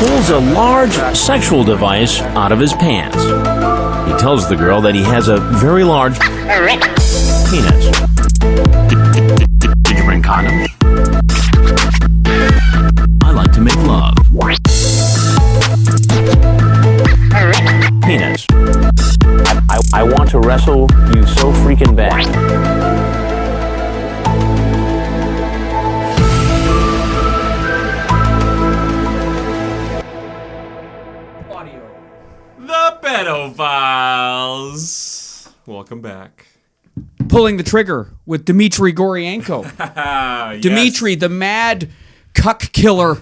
pulls a large sexual device out of his pants. He tells the girl that he has a very large penis. Did you bring condoms? I like to make love. Penis. I want to wrestle you so freaking bad. The Pedophiles. Welcome back. Pulling the trigger with Dmitry Goryenko. Yes. Dmitry, the mad cuck killer.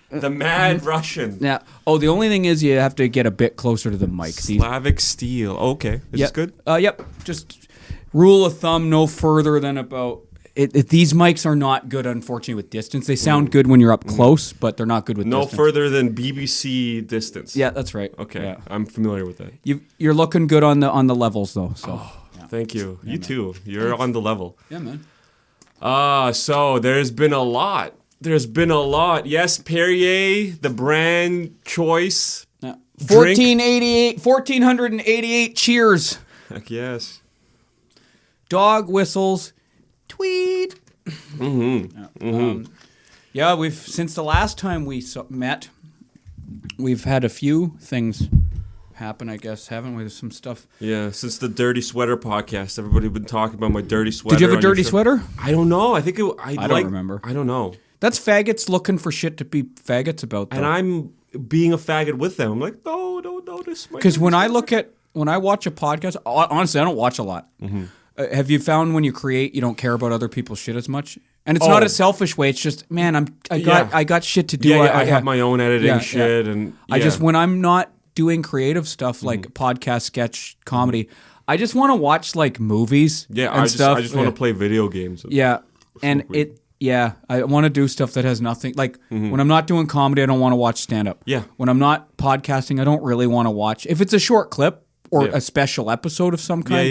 The mad Russian. Yeah. Oh, the only thing is you have to get a bit closer to the mic. Slavic steel. Okay. Is this good? Yep. Just rule of thumb, no further than about... these mics are not good, unfortunately, with distance. They sound good when you're up close, but they're not good with distance. No further than BBC distance. Yeah, that's right. Okay. Yeah. I'm familiar with that. You're looking good on the levels, though. So. Thank you. Yeah, you man. too. You're on the level. Yeah, man. So there's been a lot. Yes, Perrier, the brand choice. 1488 cheers. Heck yes. Dog whistles. Tweet. Yeah, we've since the last time we met, we've had a few things happen, I guess, haven't we? There's some stuff. Yeah, since the Dirty Sweater podcast, everybody's been talking about my dirty sweater. Did you have a on your dirty show. sweater? I don't know. I think I don't remember. I don't know. That's faggots looking for shit to be faggots about, though. And I'm being a faggot with them. I'm like, no, this. Because when I watch a podcast, honestly, I don't watch a lot. Have you found when you create, you don't care about other people's shit as much? And it's not a selfish way. It's just, man, I got shit to do. Yeah, I have my own editing shit, and I just, when I'm not doing creative stuff like podcast, sketch, comedy, I just want to watch like movies. Yeah, and stuff. I just want to play video games. Yeah, and I want to do stuff that has nothing. Like when I'm not doing comedy, I don't want to watch stand up. Yeah. When I'm not podcasting, I don't really want to watch. If it's a short clip or a special episode of some kind,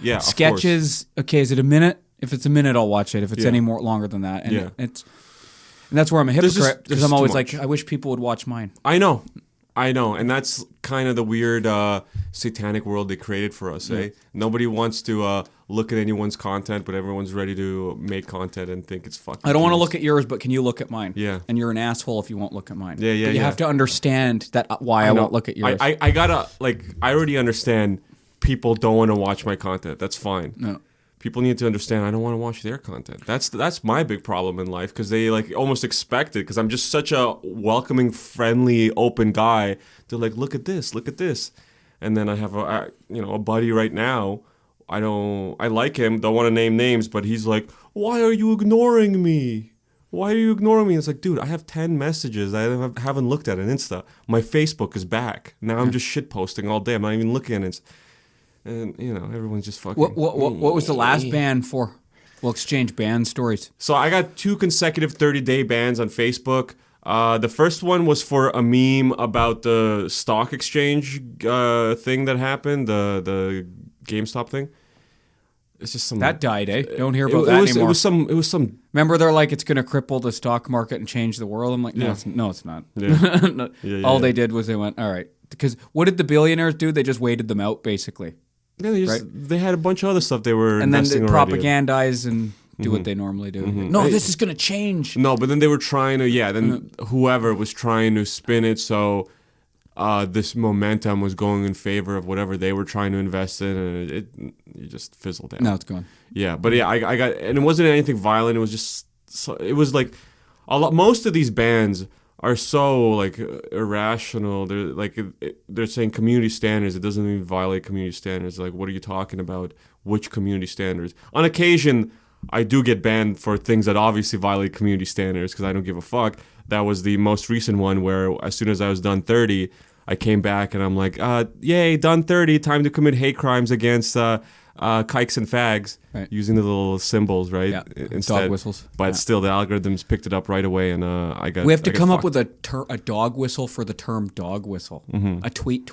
yeah. Sketches. Okay, is it a minute? If it's a minute, I'll watch it. If it's any more longer than that, and and that's where I'm a hypocrite because I'm always like, I wish people would watch mine. I know, and that's kind of the weird satanic world they created for us. Eh? Nobody wants to look at anyone's content, but everyone's ready to make content and think it's fucking. I don't want to look at yours, but can you look at mine? Yeah. And you're an asshole if you won't look at mine. Yeah. But you have to understand that why I won't look at yours. I gotta I already understand. People don't want to watch my content. That's fine. No. People need to understand I don't want to watch their content. That's my big problem in life because they like almost expect it because I'm just such a welcoming, friendly, open guy. They're like, look at this, and then I have a buddy right now. I like him. Don't want to name names, but he's like, why are you ignoring me? Why are you ignoring me? It's like, dude, I have 10 messages I haven't looked at on Insta. My Facebook is back. Now I'm just shit posting all day. I'm not even looking at it. And, everyone's just fucking... What was the last ban for? We'll exchange ban stories. So I got 2 consecutive 30-day bans on Facebook. The first one was for a meme about the stock exchange thing that happened, the GameStop thing. It's just some... That died, eh? Don't hear about that anymore. It was some... Remember, they're like, it's going to cripple the stock market and change the world? I'm like, no, it's not. Yeah. All they did was they went, all right. Because what did the billionaires do? They just waited them out, basically. Yeah, they had a bunch of other stuff they were and then they already. propagandize and do what they normally do. No, this is going to change. No, but then they were trying to, whoever was trying to spin it so this momentum was going in favor of whatever they were trying to invest in, and it just fizzled out. Now it's gone. Yeah, but I got, and it wasn't anything violent. It was just, it was like, most of these bands are so like irrational. They're like they're saying community standards. It doesn't even violate community standards. Like, what are you talking about? Which community standards? On occasion, I do get banned for things that obviously violate community standards because I don't give a fuck. That was the most recent one where as soon as I was done 30, I came back and I'm like, yay, done 30, time to commit hate crimes against kikes and fags, right, using the little symbols, right? Yeah. Instead, dog whistles. But still, the algorithms picked it up right away, and I got. We have to come up with a dog whistle for the term dog whistle. A tweet.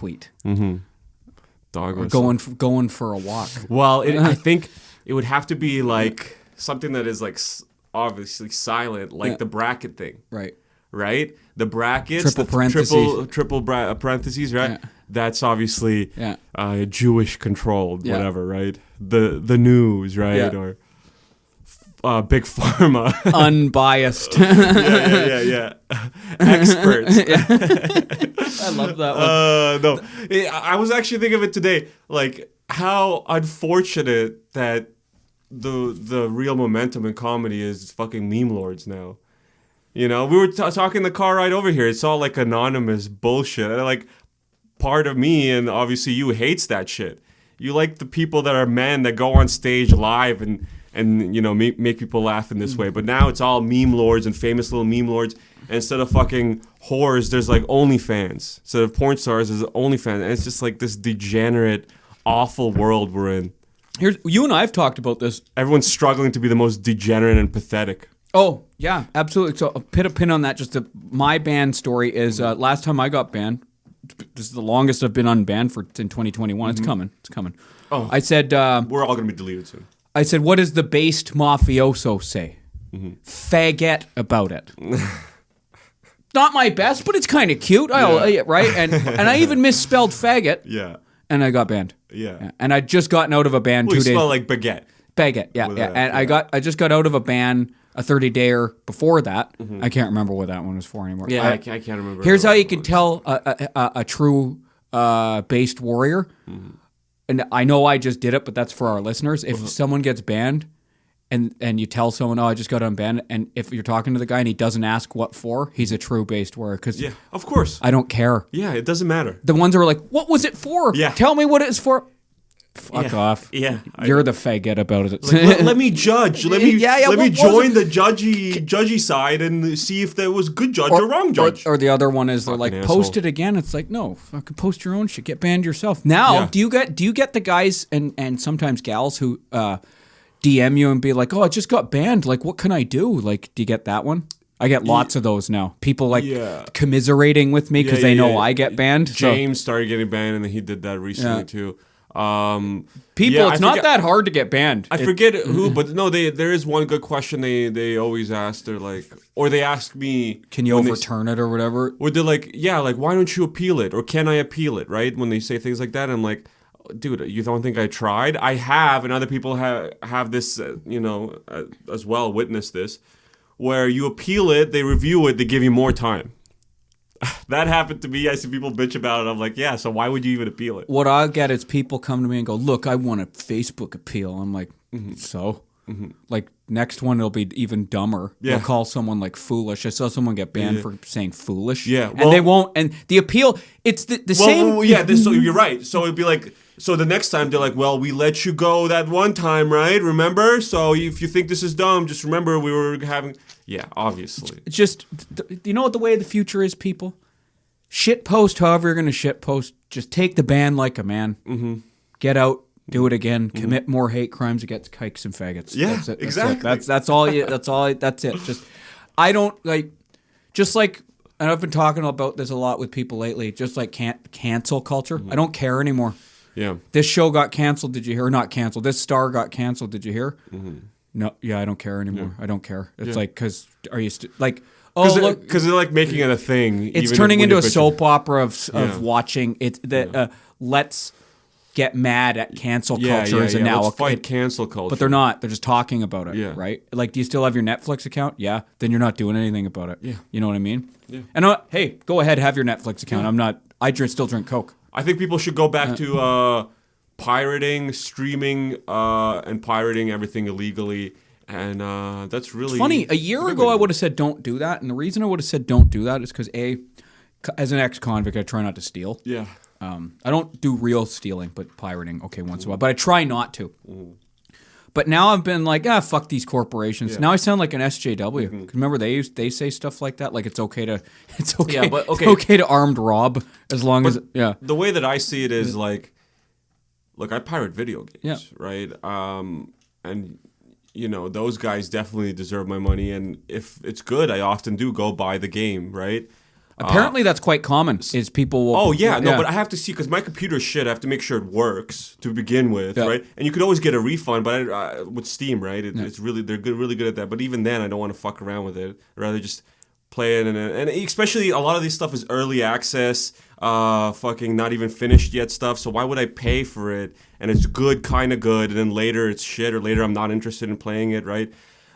Dog whistle. Going for a walk. Well, I think it would have to be like something that is like obviously silent, like the bracket thing. Right. right? The brackets, Triple parentheses. Parentheses, right? Yeah. That's obviously Yeah. Jewish controlled, Yeah. whatever, right? The news, right? Yeah. Or big pharma. Unbiased. yeah. Experts. I love that one. No, I was actually thinking of it today. Like how unfortunate that the real momentum in comedy is fucking meme lords now. You know, we were talking the car ride over here. It's all like anonymous bullshit. And, like, part of me and obviously you hates that shit. You like the people that are men that go on stage live and you know make people laugh in this way. But now it's all meme lords and famous little meme lords. And instead of fucking whores, there's like OnlyFans. Instead of porn stars, there's OnlyFans. And it's just like this degenerate, awful world we're in. You and I have talked about this. Everyone's struggling to be the most degenerate and pathetic. Oh, yeah, absolutely. So put a pin on that. My ban story is last time I got banned, this is the longest I've been unbanned in 2021. It's coming. It's coming. Oh. I said... we're all going to be deleted soon. I said, what does the based mafioso say? Faggot about it. Not my best, but it's kind of cute. Right? And I even misspelled faggot. Yeah. And I got banned. Yeah. And I'd just gotten out of a ban 2 You days. smell like baguette. Baguette, yeah. And I just got out of a ban, a 30-dayer before that. I can't remember what that one was for anymore. Yeah, I can't remember. Here's how you can tell a true based warrior. And I know I just did it, but that's for our listeners. If someone gets banned and you tell someone, oh, I just got unbanned, and if you're talking to the guy and he doesn't ask what for, he's a true based warrior. Because yeah, of course. I don't care. Yeah, it doesn't matter. The ones that are like, what was it for? Yeah. Tell me what it's for. Fuck off. Yeah. You're the faggot about it. Like, let me judge. Let me What was join the judgy side and see if there was good judge or wrong judge. Or the other one is they're like, Fucking post asshole. it again. It's like, no, fucking post your own shit. Get banned yourself. Now, Yeah. do you get the guys and sometimes gals who DM you and be like, oh, I just got banned. Like, what can I do? Like, do you get that one? I get lots of those now. People like commiserating with me because they know I get banned. James started getting banned, and then he did that recently too. People, it's not that hard to get banned. I forget who, but no, there is one good question they always ask. They're like, or they ask me, can you overturn it or whatever? Or they're like, yeah, like why don't you appeal it, or can I appeal it? Right? When they say things like that, I'm like, dude, you don't think I tried? I have, and other people have this, as well. Witness this, where you appeal it, they review it, they give you more time. That happened to me. I see people bitch about it. I'm like, yeah, so why would you even appeal it? What I get is people come to me and go, look, I want a Facebook appeal. I'm like, so? Like, next one, it'll be even dumber. Yeah. They'll call someone like foolish. I saw someone get banned for saying foolish. Yeah. And they won't. And the appeal, it's the same. Well, yeah, so you're right. So it'd be like, so the next time they're like, well, we let you go that one time, right? Remember? So if you think this is dumb, just remember we were having... Yeah, obviously. It's just, you know what the way of the future is, people? Shit post however you're going to shit post. Just take the ban like a man. Get out, do it again, commit more hate crimes against kikes and faggots. Yeah, that's it. exactly. That's all. That's it. Just, I don't like, just like, and I've been talking about this a lot with people lately, just like cancel culture. I don't care anymore. Yeah. This show got canceled, did you hear? Not canceled. This star got canceled, did you hear? No, yeah, I don't care anymore. I don't care. It's like, because are you like, oh, look. Because they're like making it a thing. It's turning into a soap opera of watching it. Let's get mad at cancel culture as a now. Let's fight cancel culture. But they're not. They're just talking about it, Yeah. right? Like, do you still have your Netflix account? Yeah. Then you're not doing anything about it. Yeah. You know what I mean? Yeah. And hey, go ahead, have your Netflix account. I still drink Coke. I think people should go back to pirating, streaming, and pirating everything illegally. And that's really... It's funny. A year ago, I would have said don't do that. And the reason I would have said don't do that is because, as an ex-convict, I try not to steal. Yeah. I don't do real stealing, but pirating, okay, once in a while. But I try not to. But now I've been like, fuck these corporations. Yeah. Now I sound like an SJW. 'Cause remember, they say stuff like that, like it's okay to armed rob as long as The way that I see it is like, look, I pirate video games, right? And those guys definitely deserve my money, and if it's good, I often do go buy the game, right? Apparently, that's quite common. Is people will? Oh yeah, no, but I have to see because my computer is shit. I have to make sure it works to begin with, right? And you could always get a refund, but with Steam, right? It's really really good at that. But even then, I don't want to fuck around with it. I'd rather just play it, and especially a lot of these stuff is early access, fucking not even finished yet stuff. So why would I pay for it? And it's good, kind of good, and then later it's shit, or later I'm not interested in playing it, right?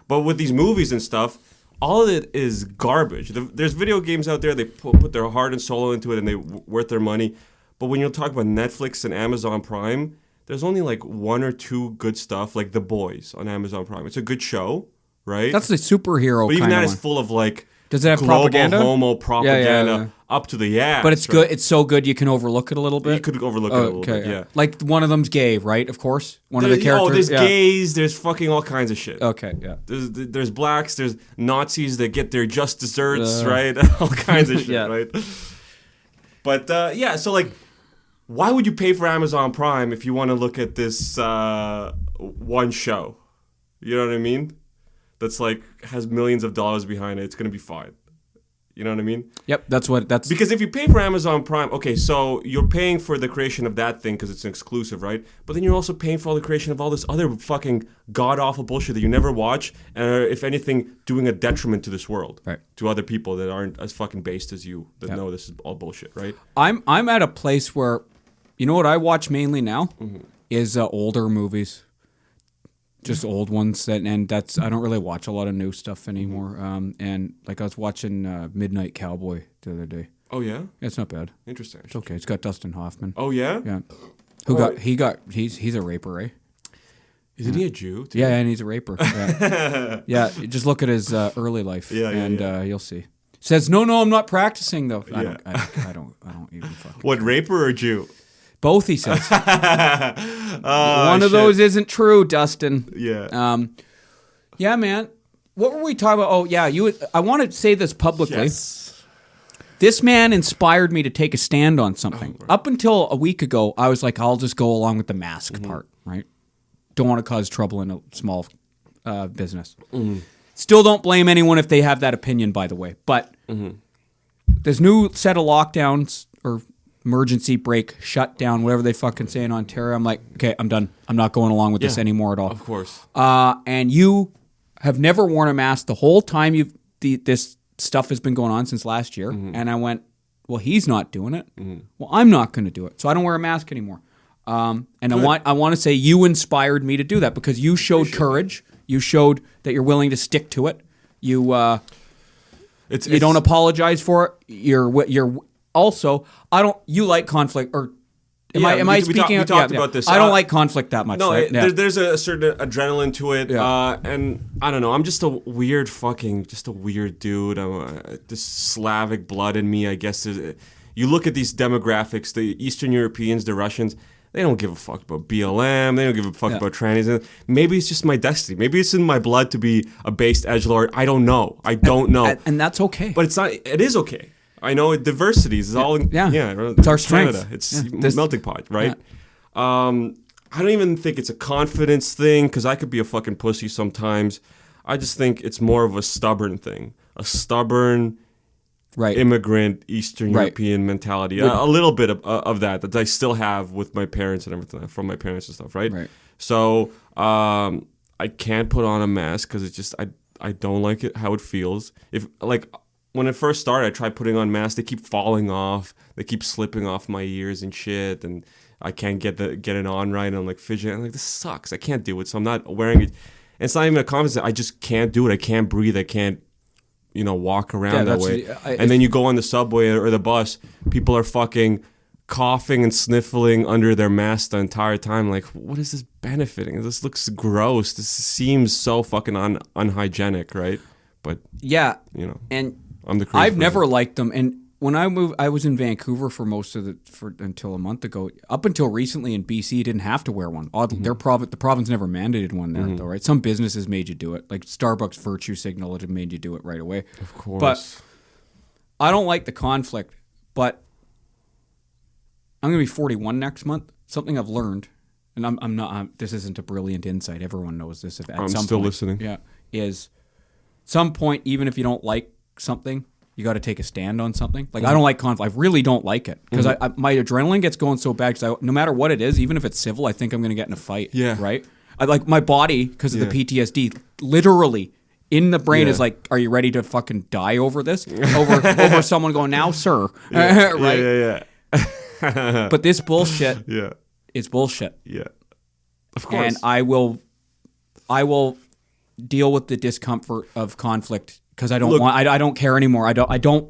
But with these movies and stuff, all of it is garbage. There's video games out there, they put their heart and soul into it, and they're worth their money. But when you talk about Netflix and Amazon Prime, there's only like one or two good stuff, like The Boys on Amazon Prime. It's a good show, right? That's the superhero. But even that one. is full of like does it have global propaganda? homo propaganda Yeah. up to the ass. But it's good. It's so good you can overlook it a little bit. You could overlook it a little bit, yeah. Like one of them's gay, right? Of course, one of the characters. Oh, there's gays. There's fucking all kinds of shit. Okay, yeah. There's blacks. There's Nazis that get their just desserts, right? All kinds of shit, right? But yeah, so like, why would you pay for Amazon Prime if you want to look at this one show? You know what I mean? That's like has millions of dollars behind it. It's gonna be fine. You know what I mean? Yep, that's because if you pay for Amazon Prime, okay, so you're paying for the creation of that thing because it's an exclusive, right? But then you're also paying for all the creation of all this other fucking god awful bullshit that you never watch, and are, if anything, doing a detriment to this world, right? To other people that aren't as fucking based as you that know this is all bullshit, right? I'm at a place where, you know what I watch mainly now is older movies. Just old ones and that's I don't really watch a lot of new stuff anymore. And like I was watching Midnight Cowboy the other day. Oh yeah, it's not bad. Interesting. It's okay. It's got Dustin Hoffman. Oh yeah, yeah. He's a raper, eh? Isn't he a Jew? Too? Yeah, and he's a raper. Yeah, yeah. Just look at his early life, and you'll see. Says no, I'm not practicing though. I don't even fucking. What, raper or Jew? Both, he says. One of those isn't true, Dustin. Yeah. Yeah, man. What were we talking about? Oh, yeah. I want to say this publicly. Yes. This man inspired me to take a stand on something. Right. Up until a week ago, I was like, I'll just go along with the mask part, right? Don't want to cause trouble in a small business. Still don't blame anyone if they have that opinion, by the way. But there's new set of lockdowns or emergency break, shutdown, whatever they fucking say in Ontario. I'm like, okay, I'm done. I'm not going along with this anymore at all. Of course. And you have never worn a mask the whole time this stuff has been going on since last year. And I went, well, he's not doing it. Well, I'm not going to do it. So I don't wear a mask anymore. And I want to say you inspired me to do that because you showed courage. You showed that you're willing to stick to it. You don't apologize for it. You're also, you like conflict, or am I speaking? We talked about this. I don't like conflict that much. No, right? there's a certain adrenaline to it, and I don't know. I'm just a weird dude. This Slavic blood in me, I guess. You look at these demographics, the Eastern Europeans, the Russians. They don't give a fuck about BLM. They don't give a fuck about trannies. Maybe it's just my destiny. Maybe it's in my blood to be a based edgelord. I don't know. And that's okay. But it's not. It is okay. I know diversity is all. It's our strength. Canada. It's melting pot, right? I don't even think it's a confidence thing because I could be a fucking pussy sometimes. I just think it's more of a stubborn thing, a stubborn, immigrant Eastern European mentality. A little bit of that I still have with my parents and everything from my parents and stuff, right? So I can't put on a mask because it's just I don't like it how it feels. If like. When it first started, I tried putting on masks. They keep falling off. They keep slipping off my ears and shit, and I can't get it on right. And I'm like fidgeting. I'm like, this sucks. I can't do it, so I'm not wearing it. And it's not even a confidence. I just can't do it. I can't breathe. I can't, walk around that way. And then you go on the subway or the bus. People are fucking coughing and sniffling under their mask the entire time. Like, what is this benefiting? This looks gross. This seems so fucking unhygienic, right? But and. I've never liked them, and when I moved, I was in Vancouver for most of until a month ago. Up until recently in BC, you didn't have to wear one. The province never mandated one there, though, right? Some businesses made you do it, like Starbucks Virtue Signal, it made you do it right away. Of course, but I don't like the conflict. But I'm going to be 41 next month. Something I've learned, and I'm not. This isn't a brilliant insight. Everyone knows this. I'm still listening. Yeah, is some point, even if you don't like something, you got to take a stand on something. Like I don't like conflict. I really don't like it because my adrenaline gets going so bad. Because no matter what it is, even if it's civil, I think I'm going to get in a fight. Yeah. Right. I like my body because of the PTSD. Literally, in the brain Yeah. is like, are you ready to fucking die over this? Over someone going, now, sir. Right? Yeah. But this bullshit Yeah. is bullshit. Yeah. Of course. And I will deal with the discomfort of conflict because I don't I don't care anymore. I don't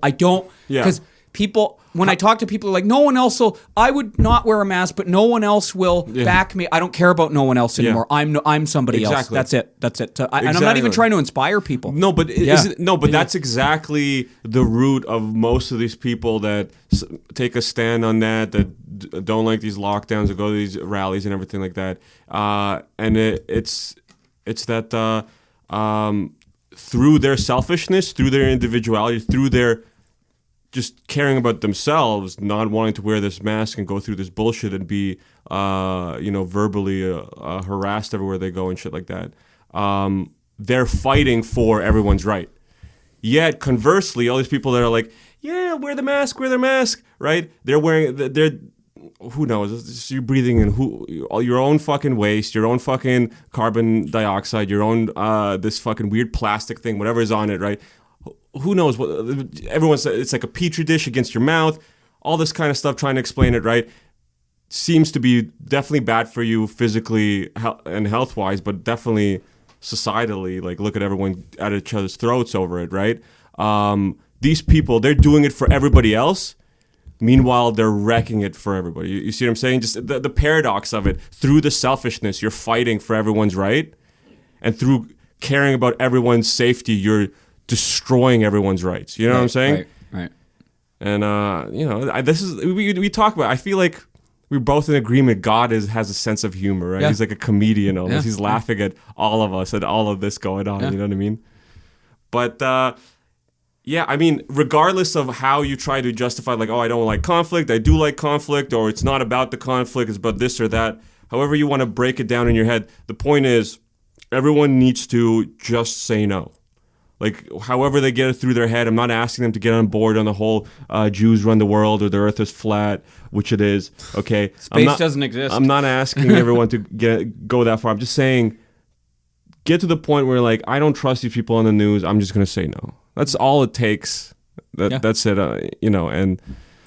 Yeah. because people, when I talk to people, like, no one else will, I would not wear a mask, but no one else will back me. I don't care about no one else anymore. I'm somebody else. That's it. And I'm not even trying to inspire people. No, but that's exactly the root of most of these people that take a stand on that don't like these lockdowns or go to these rallies and everything like that. And it's that through their selfishness, through their individuality, through their just caring about themselves, not wanting to wear this mask and go through this bullshit and be, verbally harassed everywhere they go and shit like that. They're fighting for everyone's right. Yet, conversely, all these people that are like, yeah, wear the mask, right? They're who knows? It's just you breathing in your own fucking waste, your own fucking carbon dioxide, your own this fucking weird plastic thing, whatever is on it, right? Who knows what everyone's, it's like a petri dish against your mouth, all this kind of stuff, trying to explain it, right? Seems to be definitely bad for you physically and health-wise, but definitely societally, like, look at everyone at each other's throats over it, right? These people, they're doing it for everybody else. Meanwhile, they're wrecking it for everybody. You see what I'm saying? Just the paradox of it. Through the selfishness, you're fighting for everyone's right. And through caring about everyone's safety, you're destroying everyone's rights. You know what I'm saying? Right. And this is we talk about. I feel like we're both in agreement. God has a sense of humor, right? Yeah. He's like a comedian almost. Yeah. He's laughing at all of us and all of this going on. Yeah. You know what I mean? But I mean, regardless of how you try to justify, like, oh, I don't like conflict, I do like conflict, or it's not about the conflict, it's about this or that. However you want to break it down in your head, the point is, everyone needs to just say no. Like, however they get it through their head, I'm not asking them to get on board on the whole Jews run the world or the earth is flat, which it is, okay? Space doesn't exist. I'm not asking everyone to go that far. I'm just saying, get to the point where, like, I don't trust these people on the news, I'm just going to say no. That's all it takes. That's it, and...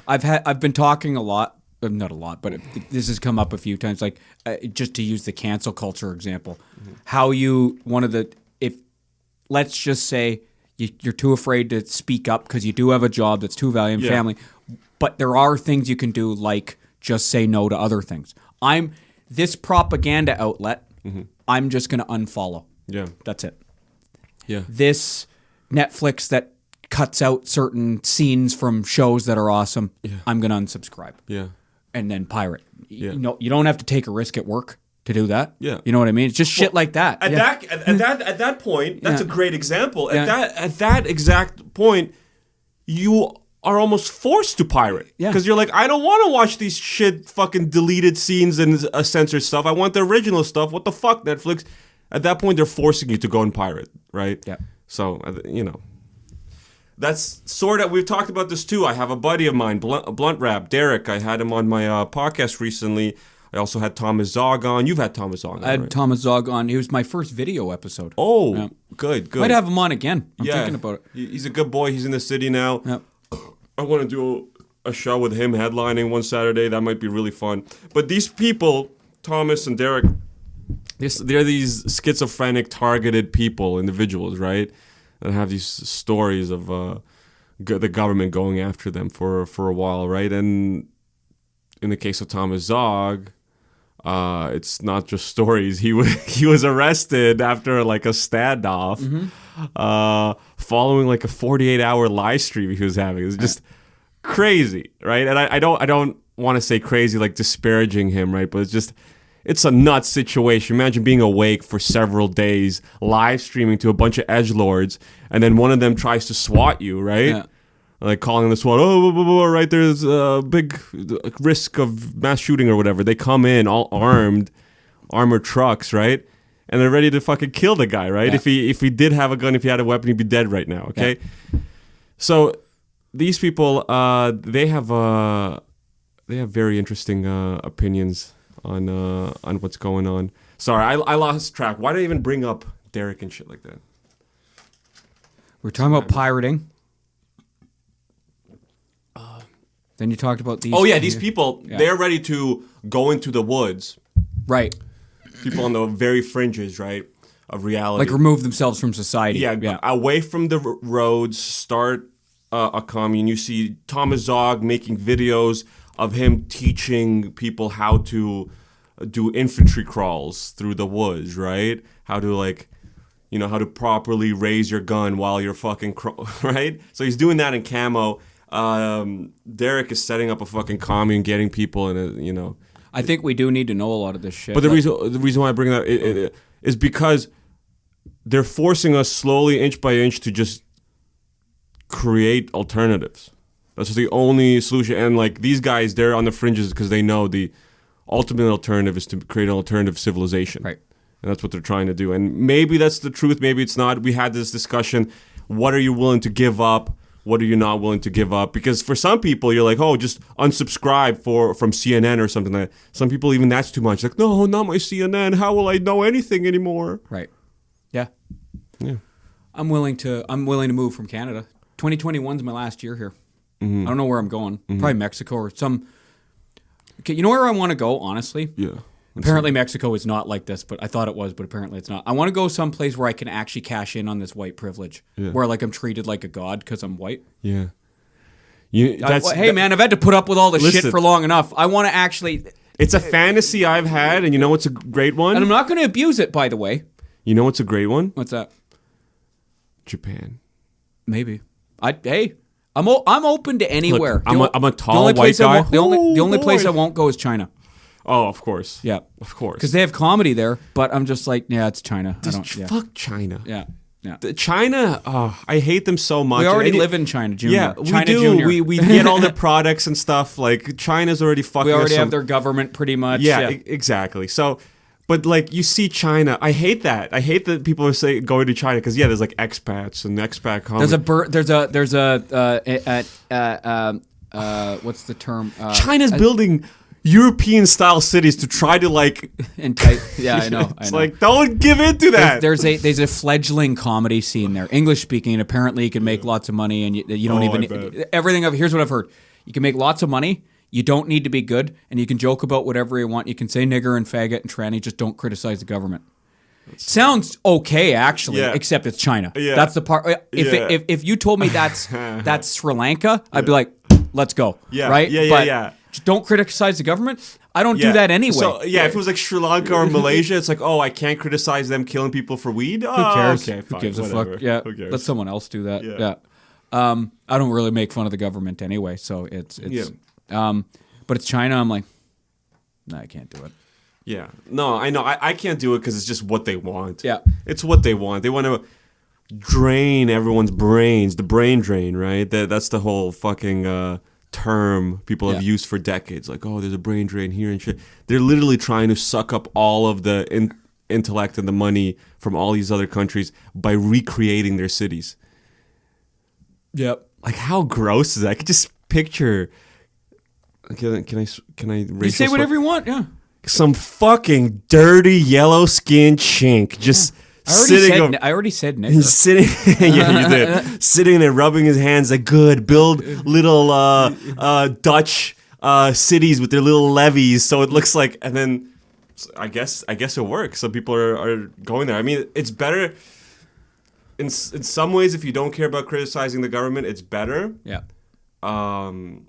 I've been talking a lot, not a lot, but this has come up a few times, like, just to use the cancel culture example, how let's just say you're too afraid to speak up because you do have a job that's too valuable, family, but there are things you can do, like just say no to other things. This propaganda outlet, I'm just going to unfollow. Yeah. That's it. Yeah. This Netflix that cuts out certain scenes from shows that are awesome, I'm going to unsubscribe. Yeah. And then pirate. Yeah. You don't have to take a risk at work to do that. Yeah. You know what I mean? It's just shit like that. At that point, that's a great example. Yeah. At that exact point, you are almost forced to pirate. Yeah. Because you're like, I don't want to watch these shit fucking deleted scenes and censored stuff. I want the original stuff. What the fuck, Netflix? At that point, they're forcing you to go and pirate, right? Yeah. So, that's sort of, we've talked about this too. I have a buddy of mine, Blunt Rap, Derek. I had him on my podcast recently. I also had Thomas Zog on. You've had Thomas on. I had right? Thomas Zog on. He was my first video episode. Oh, Yeah. good. Might have him on again. I'm thinking about it. He's a good boy. He's in the city now. Yeah. I want to do a show with him headlining one Saturday. That might be really fun. But these people, Thomas and Derek, they're these schizophrenic, targeted people, individuals, right? That have these stories of the government going after them for a while, right? And in the case of Thomas Zog, it's not just stories. He was arrested after like a standoff, following like a 48-hour live stream he was having. It was just crazy, right? And I don't want to say crazy like disparaging him, right? But it's a nuts situation. Imagine being awake for several days, live streaming to a bunch of edgelords, and then one of them tries to swat you, right? Yeah. Like calling the SWAT, right, there's a big risk of mass shooting or whatever. They come in all armored trucks, right? And they're ready to fucking kill the guy, right? Yeah. If he did have a gun, if he had a weapon, he'd be dead right now, okay? Yeah. So these people, they have very interesting opinions on what's going on. Sorry, I lost track. Why did I even bring up Derek and shit like that? We're talking about pirating. Then you talked about these. Oh yeah, these people, they're ready to go into the woods. Right. People on the very fringes, right, of reality. Like remove themselves from society. Yeah, away from the roads, start a commune. You see Thomas Zog making videos of him teaching people how to do infantry crawls through the woods, right? How to how to properly raise your gun while you're fucking right? So he's doing that in camo. Derek is setting up a fucking commune, getting people in I think we do need to know a lot of this shit. But the reason why I bring it up is because they're forcing us slowly, inch by inch, to just create alternatives. That's the only solution. And like these guys, they're on the fringes because they know the ultimate alternative is to create an alternative civilization. Right. And that's what they're trying to do. And maybe that's the truth. Maybe it's not. We had this discussion. What are you willing to give up? What are you not willing to give up? Because for some people, you're like, oh, just unsubscribe from CNN or something like that. Some people, even that's too much. Like, no, not my CNN. How will I know anything anymore? Right. Yeah. Yeah. I'm willing to move from Canada. 2021 is my last year here. Mm-hmm. I don't know where I'm going. Probably Mexico or some. Okay, you know where I want to go, honestly? Yeah. Apparently Mexico is not like this, but I thought it was, but apparently it's not. I want to go someplace where I can actually cash in on this white privilege, where like I'm treated like a god because I'm white. Yeah. Man, I've had to put up with all this shit for long enough. I want to actually. It's a fantasy I've had, and you know what's a great one? And I'm not going to abuse it, by the way. You know what's a great one? What's that? Japan. Maybe. I'm open to anywhere. Look, I'm a tall white guy. The only place I won't go is China. Oh, of course. Yeah. Of course. Because they have comedy there, but I'm just like, yeah, it's China. Fuck China. Yeah. Yeah. China, I hate them so much. We already live in China, Junior. Yeah, China we do. Junior. We get all their products and stuff. Like, China's already fucking We already us have their government pretty much. Yeah, exactly. So, but like, you see China. I hate that. I hate that people are going to China because, there's like expats and expat comedy. What's the term? China's building European-style cities to try to like... I know. It's like, don't give in to that. There's a fledgling comedy scene there. English speaking, apparently you can make lots of money and you don't here's what I've heard. You can make lots of money, you don't need to be good, and you can joke about whatever you want. You can say nigger and faggot and tranny, just don't criticize the government. Sounds okay, actually, except it's China. Yeah. That's the part. If you told me that's Sri Lanka, I'd be like, let's go. Yeah. Right? Yeah. Just don't criticize the government. I don't do that anyway. So if it was like Sri Lanka or Malaysia, it's like, oh, I can't criticize them killing people for weed. Who cares? Okay, Who gives whatever. a fuck? Yeah, who cares? let someone else do that. Yeah. I don't really make fun of the government anyway, so it's. But it's China. I'm like, no, I can't do it. Yeah. No, I know. I can't do it because it's just what they want. Yeah. It's what they want. They want to drain everyone's brains. The brain drain, right? That's the whole fucking term people have used for decades. Like, oh, there's a brain drain here and shit. They're literally trying to suck up all of the intellect and the money from all these other countries by recreating their cities. Yep. Like, how gross is that? I could just picture... Can I raise You say whatever you want, yeah. Some fucking dirty yellow-skinned chink just I already said nigger. He's sitting, you did. Sitting there rubbing his hands like, good, build little Dutch cities with their little levees so it looks like, and then I guess it works. Some people are going there. I mean, it's better in some ways. If you don't care about criticizing the government, it's better. Yeah. But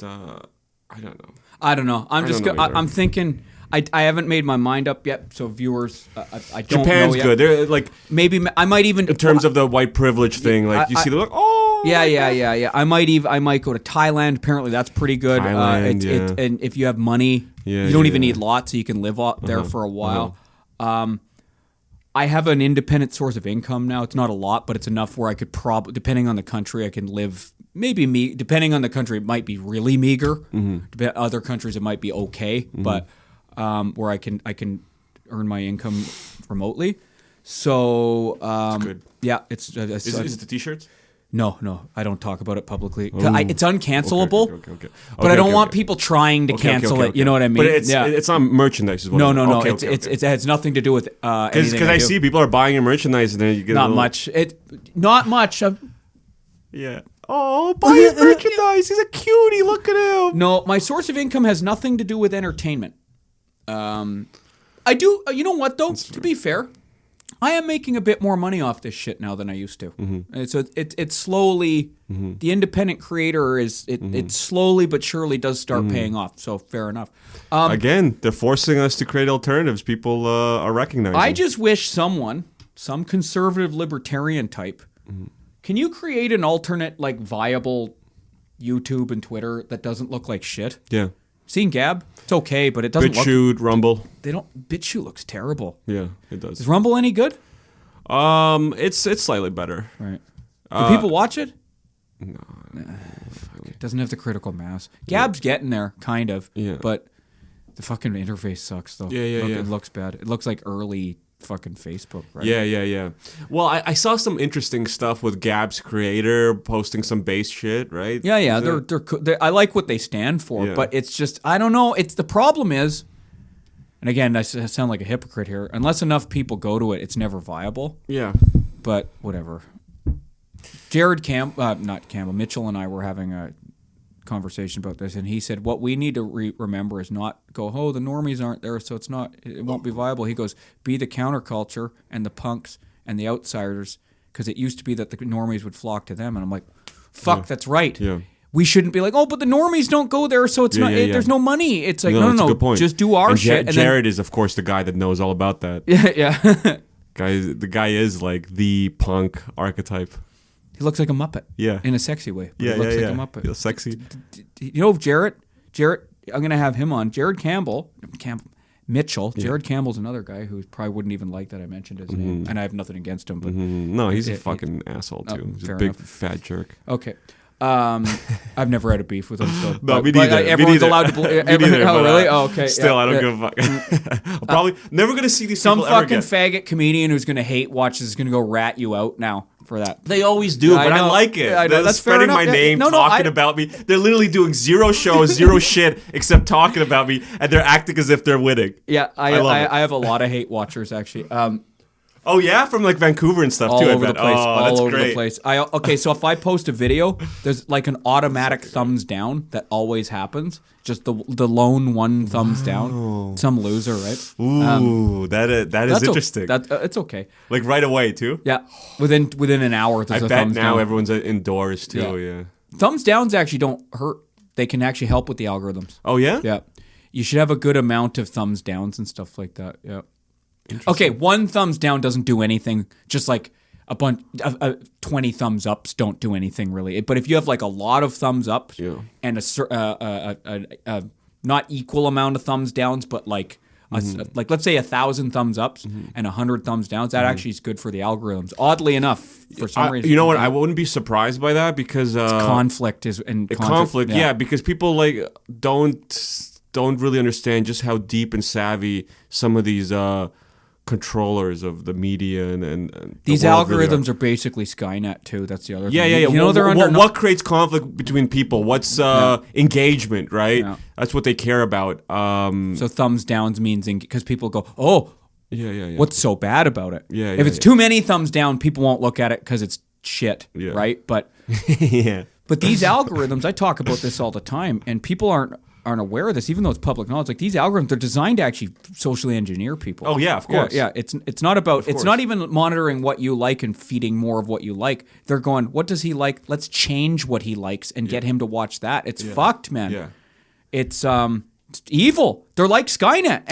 I don't know. I'm thinking. I haven't made my mind up yet, so viewers, I don't Japan's know yet. good. They're like, maybe I might even in terms of the white privilege thing. Like, you see them like, oh yeah. I might go to Thailand. Apparently, that's pretty good. Thailand, and if you have money, you don't even need lots, so you can live there for a while. I have an independent source of income now. It's not a lot, but it's enough where I could depending on the country, I can live. Maybe depending on the country, it might be really meager. Other countries, it might be okay, but. Where I can earn my income remotely, so it's good. Yeah, it's is it the t-shirts? No, I don't talk about it publicly. It's uncancelable, Okay. But I don't want people trying to cancel it. You know what I mean? But it's not merchandise. Is what No. It has nothing to do with because I see people are buying your merchandise and then you get not much. Not much. Yeah. Oh, buy his merchandise. He's a cutie. Look at him. No, my source of income has nothing to do with entertainment. I do. You know what though? To be fair, I am making a bit more money off this shit now than I used to. And so it's slowly the independent creator it slowly but surely does start paying off. So fair enough. Again, they're forcing us to create alternatives. People are recognizing. I just wish some conservative libertarian type, can you create an alternate like viable YouTube and Twitter that doesn't look like shit? Yeah. Seen Gab? It's okay, but it doesn't BitChute, Rumble. BitChute looks terrible. Yeah, it does. Is Rumble any good? It's slightly better. Right. Do people watch it? No. It doesn't have the critical mass. Gab's getting there, kind of. Yeah. But the fucking interface sucks, though. Yeah. It looks bad. It looks like early fucking Facebook, right? Yeah. Well, I saw some interesting stuff with Gab's creator posting some base shit, right? Yeah. They're I like what they stand for, but it's just, I don't know. The problem is, and again, I sound like a hypocrite here, unless enough people go to it, it's never viable. Yeah. But whatever. Mitchell and I were having a conversation about this, and he said what we need to remember is not go, oh, the normies aren't there, so it won't be viable. He goes, be the counterculture and the punks and the outsiders, because it used to be that the normies would flock to them, and I'm like, fuck, that's right. Yeah. We shouldn't be like, oh, but the normies don't go there, so it's not. There's no money. It's like, no. Good point. Just do our shit. And Jared is, of course, the guy that knows all about that. Yeah. The guy is like the punk archetype. He looks like a Muppet. Yeah. In a sexy way. He looks like a Muppet. Feels sexy. You know, Jarrett, I'm going to have him on. Jared Mitchell. Yeah. Jared Campbell's another guy who probably wouldn't even like that I mentioned his name. And I have nothing against him. But no, he's a fucking asshole, too. He's a big, fat jerk. Okay. I've never had a beef with him. So, no, me neither. Everyone's allowed to believe. Oh, really? Oh, okay. Still, I don't give a fuck. I'm probably never going to see these some people ever fucking again. faggot comedian who's going to hate watch is going to go rat you out now for that. They always do, but I like it. I know. They're That's spreading my name, talking about me. They're literally doing zero shows, zero shit, except talking about me, and they're acting as if they're winning. Yeah, I have a lot of hate watchers, actually. Oh yeah, from like Vancouver and stuff all too. All over the place. Oh, all over great. the place. Okay, so if I post a video, there's like an automatic thumbs down that always happens. Just the lone one thumbs down. Some loser, right? Ooh, that is interesting. It's okay. Like right away too. Yeah, within an hour. There's a thumbs down. Now everyone's indoors too. Yeah. Thumbs downs actually don't hurt. They can actually help with the algorithms. Oh yeah. Yeah. You should have a good amount of thumbs downs and stuff like that. Yeah. Okay, one thumbs down doesn't do anything. Just like a bunch of 20 thumbs ups don't do anything really. But if you have like a lot of thumbs ups and a not equal amount of thumbs downs, but like like let's say 1,000 thumbs ups and 100 thumbs downs, that actually is good for the algorithms. Oddly enough, for some reason, you know what? I wouldn't be surprised by that because conflict. Yeah, because people like don't really understand just how deep and savvy some of these controllers of the media and these algorithms are basically Skynet too. That's the other thing. Yeah. You know, they're what creates conflict between people? What's engagement, right? Yeah. That's what they care about. So thumbs downs means because people go, oh, yeah. What's so bad about it? Yeah. If it's too many thumbs down, people won't look at it because it's shit, right? But yeah. But these algorithms, I talk about this all the time, and people aren't aware of this, even though it's public knowledge. Like these algorithms, they're designed to actually socially engineer people. Oh yeah, of course. Yeah. It's not about. It's not even monitoring what you like and feeding more of what you like. They're going, what does he like? Let's change what he likes and get him to watch that. It's fucked, man. Yeah. It's evil. They're like Skynet,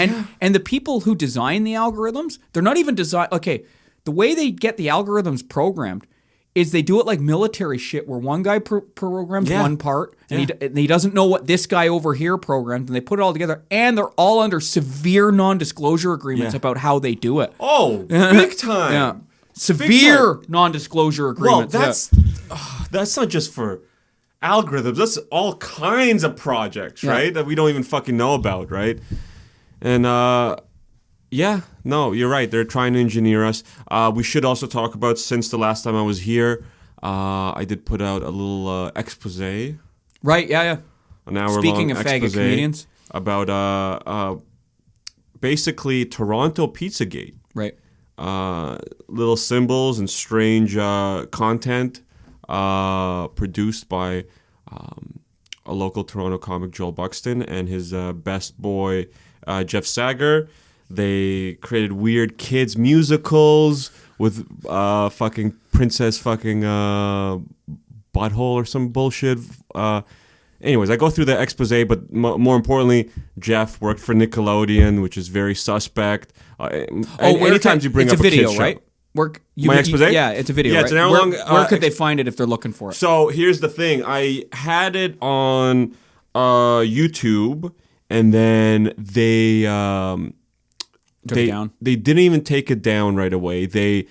and the people who design the algorithms, they're not even design. Okay, the way they get the algorithms programmed is they do it like military shit where one guy programs one part and he doesn't know what this guy over here programmed, and they put it all together, and they're all under severe non-disclosure agreements about how they do it. Oh, big time. Yeah. Severe non-disclosure agreements. Well, that's not just for algorithms. That's all kinds of projects, right? That we don't even fucking know about, right? And no, you're right. They're trying to engineer us. We should also talk about, since the last time I was here, I did put out a little expose, Right? Yeah. an hour-long Speaking of faggot expose comedians, about basically Toronto Pizzagate. right? Little symbols and strange content produced by a local Toronto comic, Joel Buxton, and his best boy, Jeff Sager. They created weird kids musicals with fucking princess fucking butthole or some bullshit. Anyways, I go through the expose, but more importantly, Jeff worked for Nickelodeon, which is very suspect. Anytime you bring it's up a video, kid right? show. My expose? Yeah, it's a video. Yeah, right? it's an hour where, long. Where could they find it if they're looking for it? So here's the thing: I had it on YouTube, and then they Took it down? They didn't even take it down right away. They,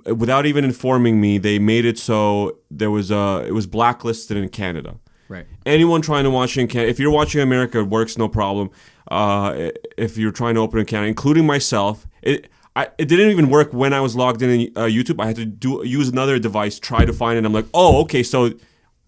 without even informing me, they made it so it was blacklisted in Canada. Right. Anyone trying to watch it in Canada, if you're watching in America, it works, no problem. If you're trying to open in Canada, including myself, it didn't even work when I was logged in YouTube. I had to use another device, try to find it. I'm like, oh, okay, so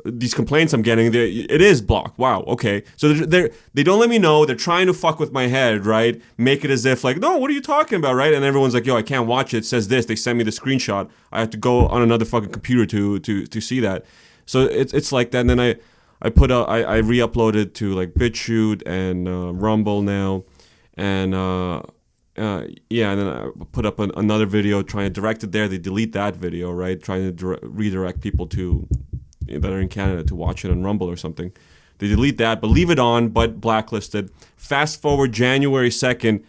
these complaints I'm getting, it is blocked. Wow, okay. So they don't let me know. They're trying to fuck with my head, right? Make it as if like, no, what are you talking about, right? And everyone's like, yo, I can't watch it. It says this. They send me the screenshot. I have to go on another fucking computer to see that. So it's like that. And then I re-uploaded to like BitChute and Rumble now, and and then I put up another video trying to direct it there. They delete that video, right? Trying to redirect people that are in Canada to watch it on Rumble or something. They delete that, but leave it on, but blacklisted. Fast forward January 2nd,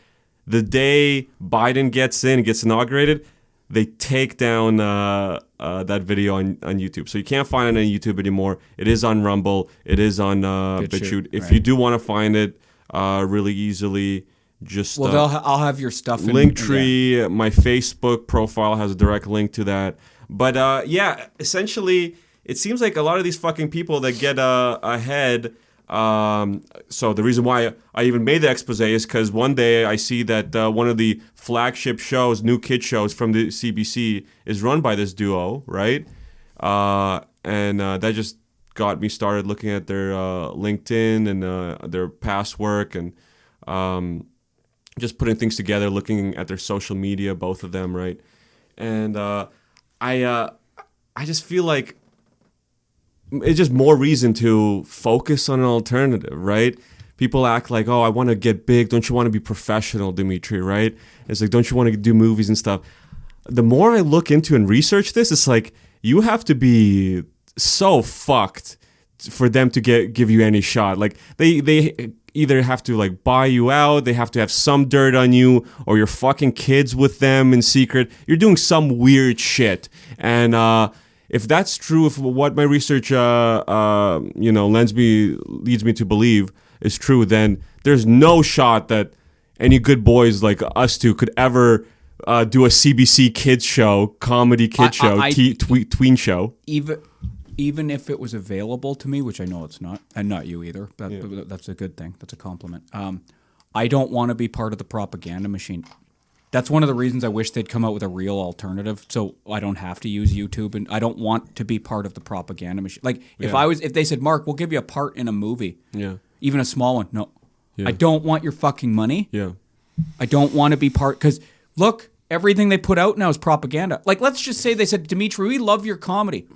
the day Biden gets inaugurated, they take down that video on YouTube. So you can't find it on YouTube anymore. It is on Rumble. It is on BitChute. If you do want to find it really easily, just I'll have your stuff in Linktree. Yeah. My Facebook profile has a direct link to that. But essentially, it seems like a lot of these fucking people that get ahead. So the reason why I even made the expose is because one day I see that one of the flagship shows, new kid shows from the CBC, is run by this duo, right? And that just got me started looking at their LinkedIn and their past work and just putting things together, looking at their social media, both of them, right? And I just feel like it's just more reason to focus on an alternative, right? People act like, oh, I want to get big. Don't you want to be professional, Dimitri, right? It's like, don't you want to do movies and stuff? The more I look into and research this, it's like, you have to be so fucked for them to give you any shot. Like, they either have to like buy you out, they have to have some dirt on you, or you're fucking kids with them in secret. You're doing some weird shit. And if that's true, if what my research leads me to believe is true, then there's no shot that any good boys like us two could ever do a CBC kids show, comedy kid show, tween show. Even if it was available to me, which I know it's not, and not you either. That's a good thing. That's a compliment. I don't want to be part of the propaganda machine. That's one of the reasons I wish they'd come out with a real alternative, so I don't have to use YouTube, and I don't want to be part of the propaganda machine. Like if they said, Mark, we'll give you a part in a movie, even a small one. No, I don't want your fucking money. I don't want to be part, because look, everything they put out now is propaganda. Like, let's just say they said, Dimitri, we love your comedy.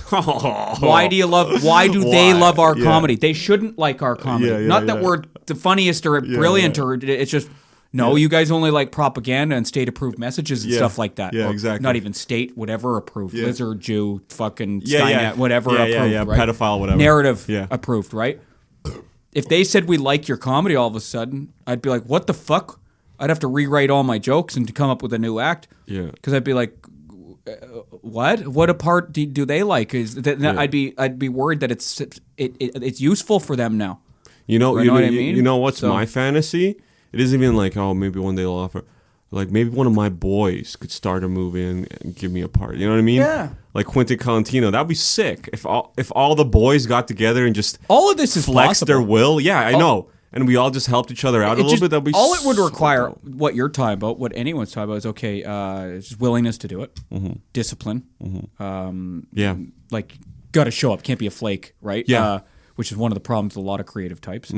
Why do they love our comedy? They shouldn't like our comedy. Not that we're the funniest or brilliant or it's just. No, you guys only like propaganda and state-approved messages and stuff like that. Yeah, exactly. Not even state, whatever approved. Lizard, Jew, fucking Skynet, whatever approved, right? Pedophile, whatever. Narrative approved, right? If they said we like your comedy all of a sudden, I'd be like, what the fuck? I'd have to rewrite all my jokes and to come up with a new act. Yeah. Because I'd be like, what? What a part do they like? I'd be worried that it's useful for them now. You know what I mean? You know what's my fantasy? It isn't even like, oh, maybe one day they'll offer. Like, maybe one of my boys could start a movie and give me a part. You know what I mean? Yeah. Like Quentin Tarantino. That'd be sick. If all the boys got together and just all of this is flex possible. their will. Yeah, I know. and we all just helped each other out a little bit, that'd be all it would so require, dope. what you're talking about, what anyone's talking about, is okay. It's just willingness to do it, discipline. Yeah. Like, got to show up. Can't be a flake, right? Yeah. Which is one of the problems with a lot of creative types.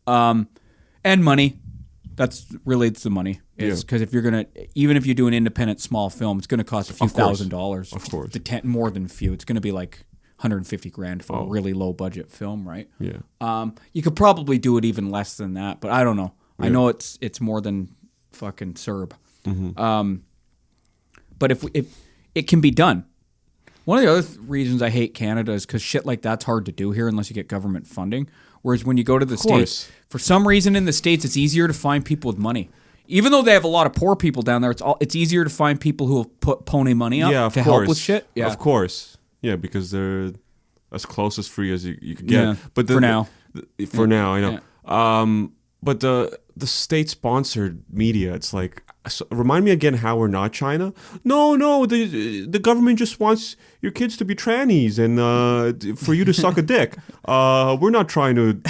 And money. That's really, it's the money. It's because if you're gonna, even if you do an independent small film, it's gonna cost a few $1,000s. Of course. More than a few. It's gonna be like $150,000 for a really low budget film, right? Yeah. You could probably do it even less than that, but I don't know. I know it's more than fucking CERB. But if it can be done. One of the other reasons I hate Canada is because shit like that's hard to do here unless you get government funding. Whereas when you go to the States, for some reason in the States, it's easier to find people with money. Even though they have a lot of poor people down there, it's easier to find people who will put pony money up to help with shit. Yeah, of course. Yeah, because they're as close as free as you can get. Yeah, but for now. For now, I know. Yeah. But the state-sponsored media, it's like, remind me again how we're not China. No, the government just wants your kids to be trannies and for you to suck a dick. We're not trying to,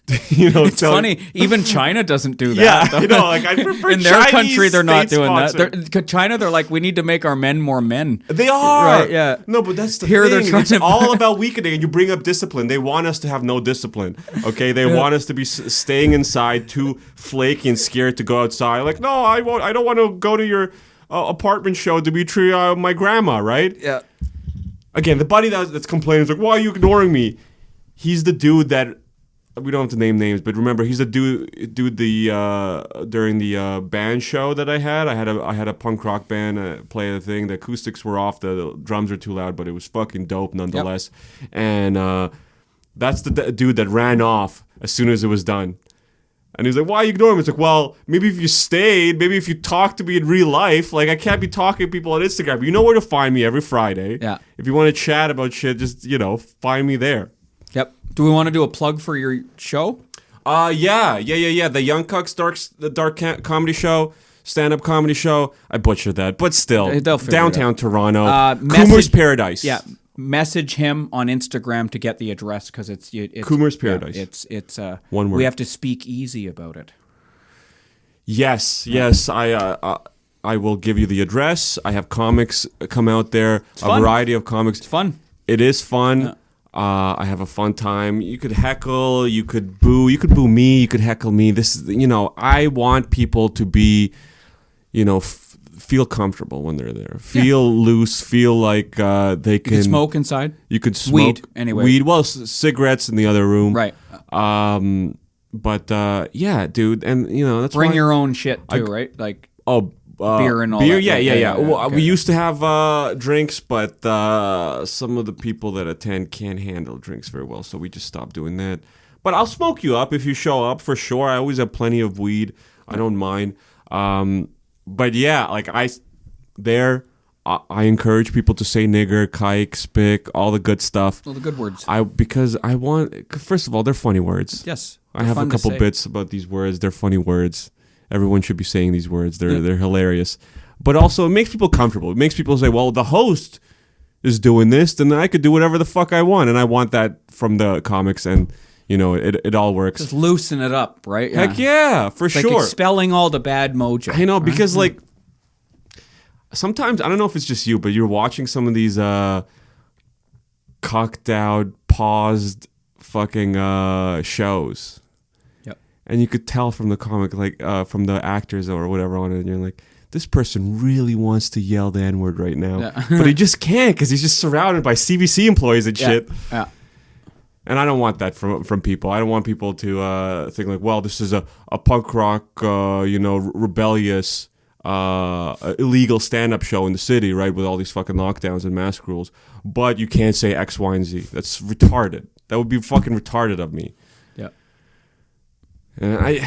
It's funny. Even China doesn't do that. Yeah, like I prefer in their Chinese country, they're not doing that. state-sponsored. China, they're like, we need to make our men more men. They are. Right, yeah. No, but that's the Here thing. they're trying It's to- all about weakening, and you bring up discipline. They want us to have no discipline. Okay, they want us to be staying inside, too flaky and scared to go outside. Like, no, I won't. I don't want to go to your apartment show, Dimitri. My grandma, right? Yeah. Again, the buddy that's complaining is like, why are you ignoring me? He's the dude that. We don't have to name names, but remember, he's a dude. During the band show that I had a punk rock band play the thing. The acoustics were off, the drums were too loud, but it was fucking dope nonetheless. Yep. And that's the dude that ran off as soon as it was done. And he's like, "Why are you ignoring me?" It's like, well, maybe if you stayed, maybe if you talked to me in real life, like I can't be talking to people on Instagram. But you know where to find me every Friday. Yeah. If you want to chat about shit, just find me there. Yep. Do we want to do a plug for your show? Yeah. The Young Cucks the dark comedy show, stand-up comedy show. I butchered that, but still, They'll figure downtown it out. Toronto, Message- Coomer's Paradise. Yeah. Message him on Instagram to get the address because it's Coomer's Paradise. Yeah, it's one word. We have to speak easy about it. Yes. I will give you the address. I have comics come out there, fun. Variety of comics. It's fun. It is fun. Yeah. I have a fun time. You could heckle, you could boo me, you could heckle me. This is, I want people to be, feel comfortable when they're there. Feel loose, feel like they can... You can smoke inside. You could smoke. Weed, anyway. Weed, well, cigarettes in the other room. Right. But, yeah, dude, and, that's Bring why... your own shit, too, right? Like... beer and all beer, that. Yeah. Well, okay. We used to have drinks, but some of the people that attend can't handle drinks very well, so we just stopped doing that. But I'll smoke you up if you show up, for sure. I always have plenty of weed. I don't mind. But yeah, like I encourage people to say nigger, kike, spick, all the good stuff. All the good words. Because I want, first of all, they're funny words. Yes. I have a couple bits about these words. They're funny words. Everyone should be saying these words. They're hilarious. But also, it makes people comfortable. It makes people say, well, the host is doing this, then I could do whatever the fuck I want. And I want that from the comics, and, it all works. Just loosen it up, right? Heck yeah, for it's sure. Like expelling all the bad mojo. I know, because, like, sometimes, I don't know if it's just you, but you're watching some of these cocked out, paused fucking shows. And you could tell from the comic, like, from the actors or whatever on it, and you're like, this person really wants to yell the N-word right now. Yeah. But he just can't because he's just surrounded by CBC employees and shit. Yeah. And I don't want that from people. I don't want people to think like, well, this is a punk rock, rebellious, illegal stand-up show in the city, right, with all these fucking lockdowns and mask rules. But you can't say X, Y, and Z. That's retarded. That would be fucking retarded of me. And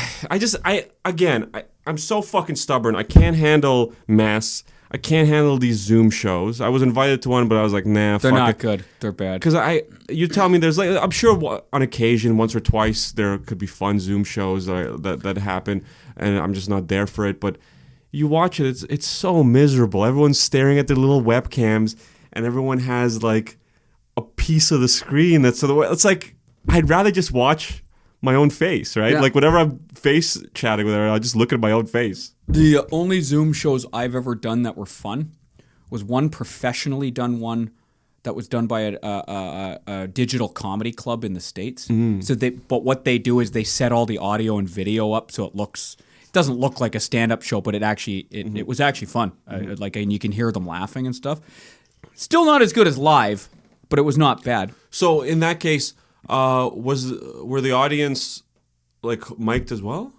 I'm so fucking stubborn. I can't handle mass. I can't handle these Zoom shows. I was invited to one, but I was like, nah, they're fuck not it. good. They're bad. Because you tell me there's like, I'm sure on occasion, once or twice, there could be fun Zoom shows that happen, and I'm just not there for it. But you watch it, it's so miserable. Everyone's staring at their little webcams, and everyone has like a piece of the screen that's the way. It's like I'd rather just watch my own face, right? Yeah. Like whenever I'm face chatting with her, I just look at my own face. The only Zoom shows I've ever done that were fun was one professionally done one that was done by a digital comedy club in the States. But what they do is they set all the audio and video up so it doesn't look like a stand-up show, but it was actually fun. And you can hear them laughing and stuff. Still not as good as live, but it was not bad. So in that case, were the audience like mic'd as well?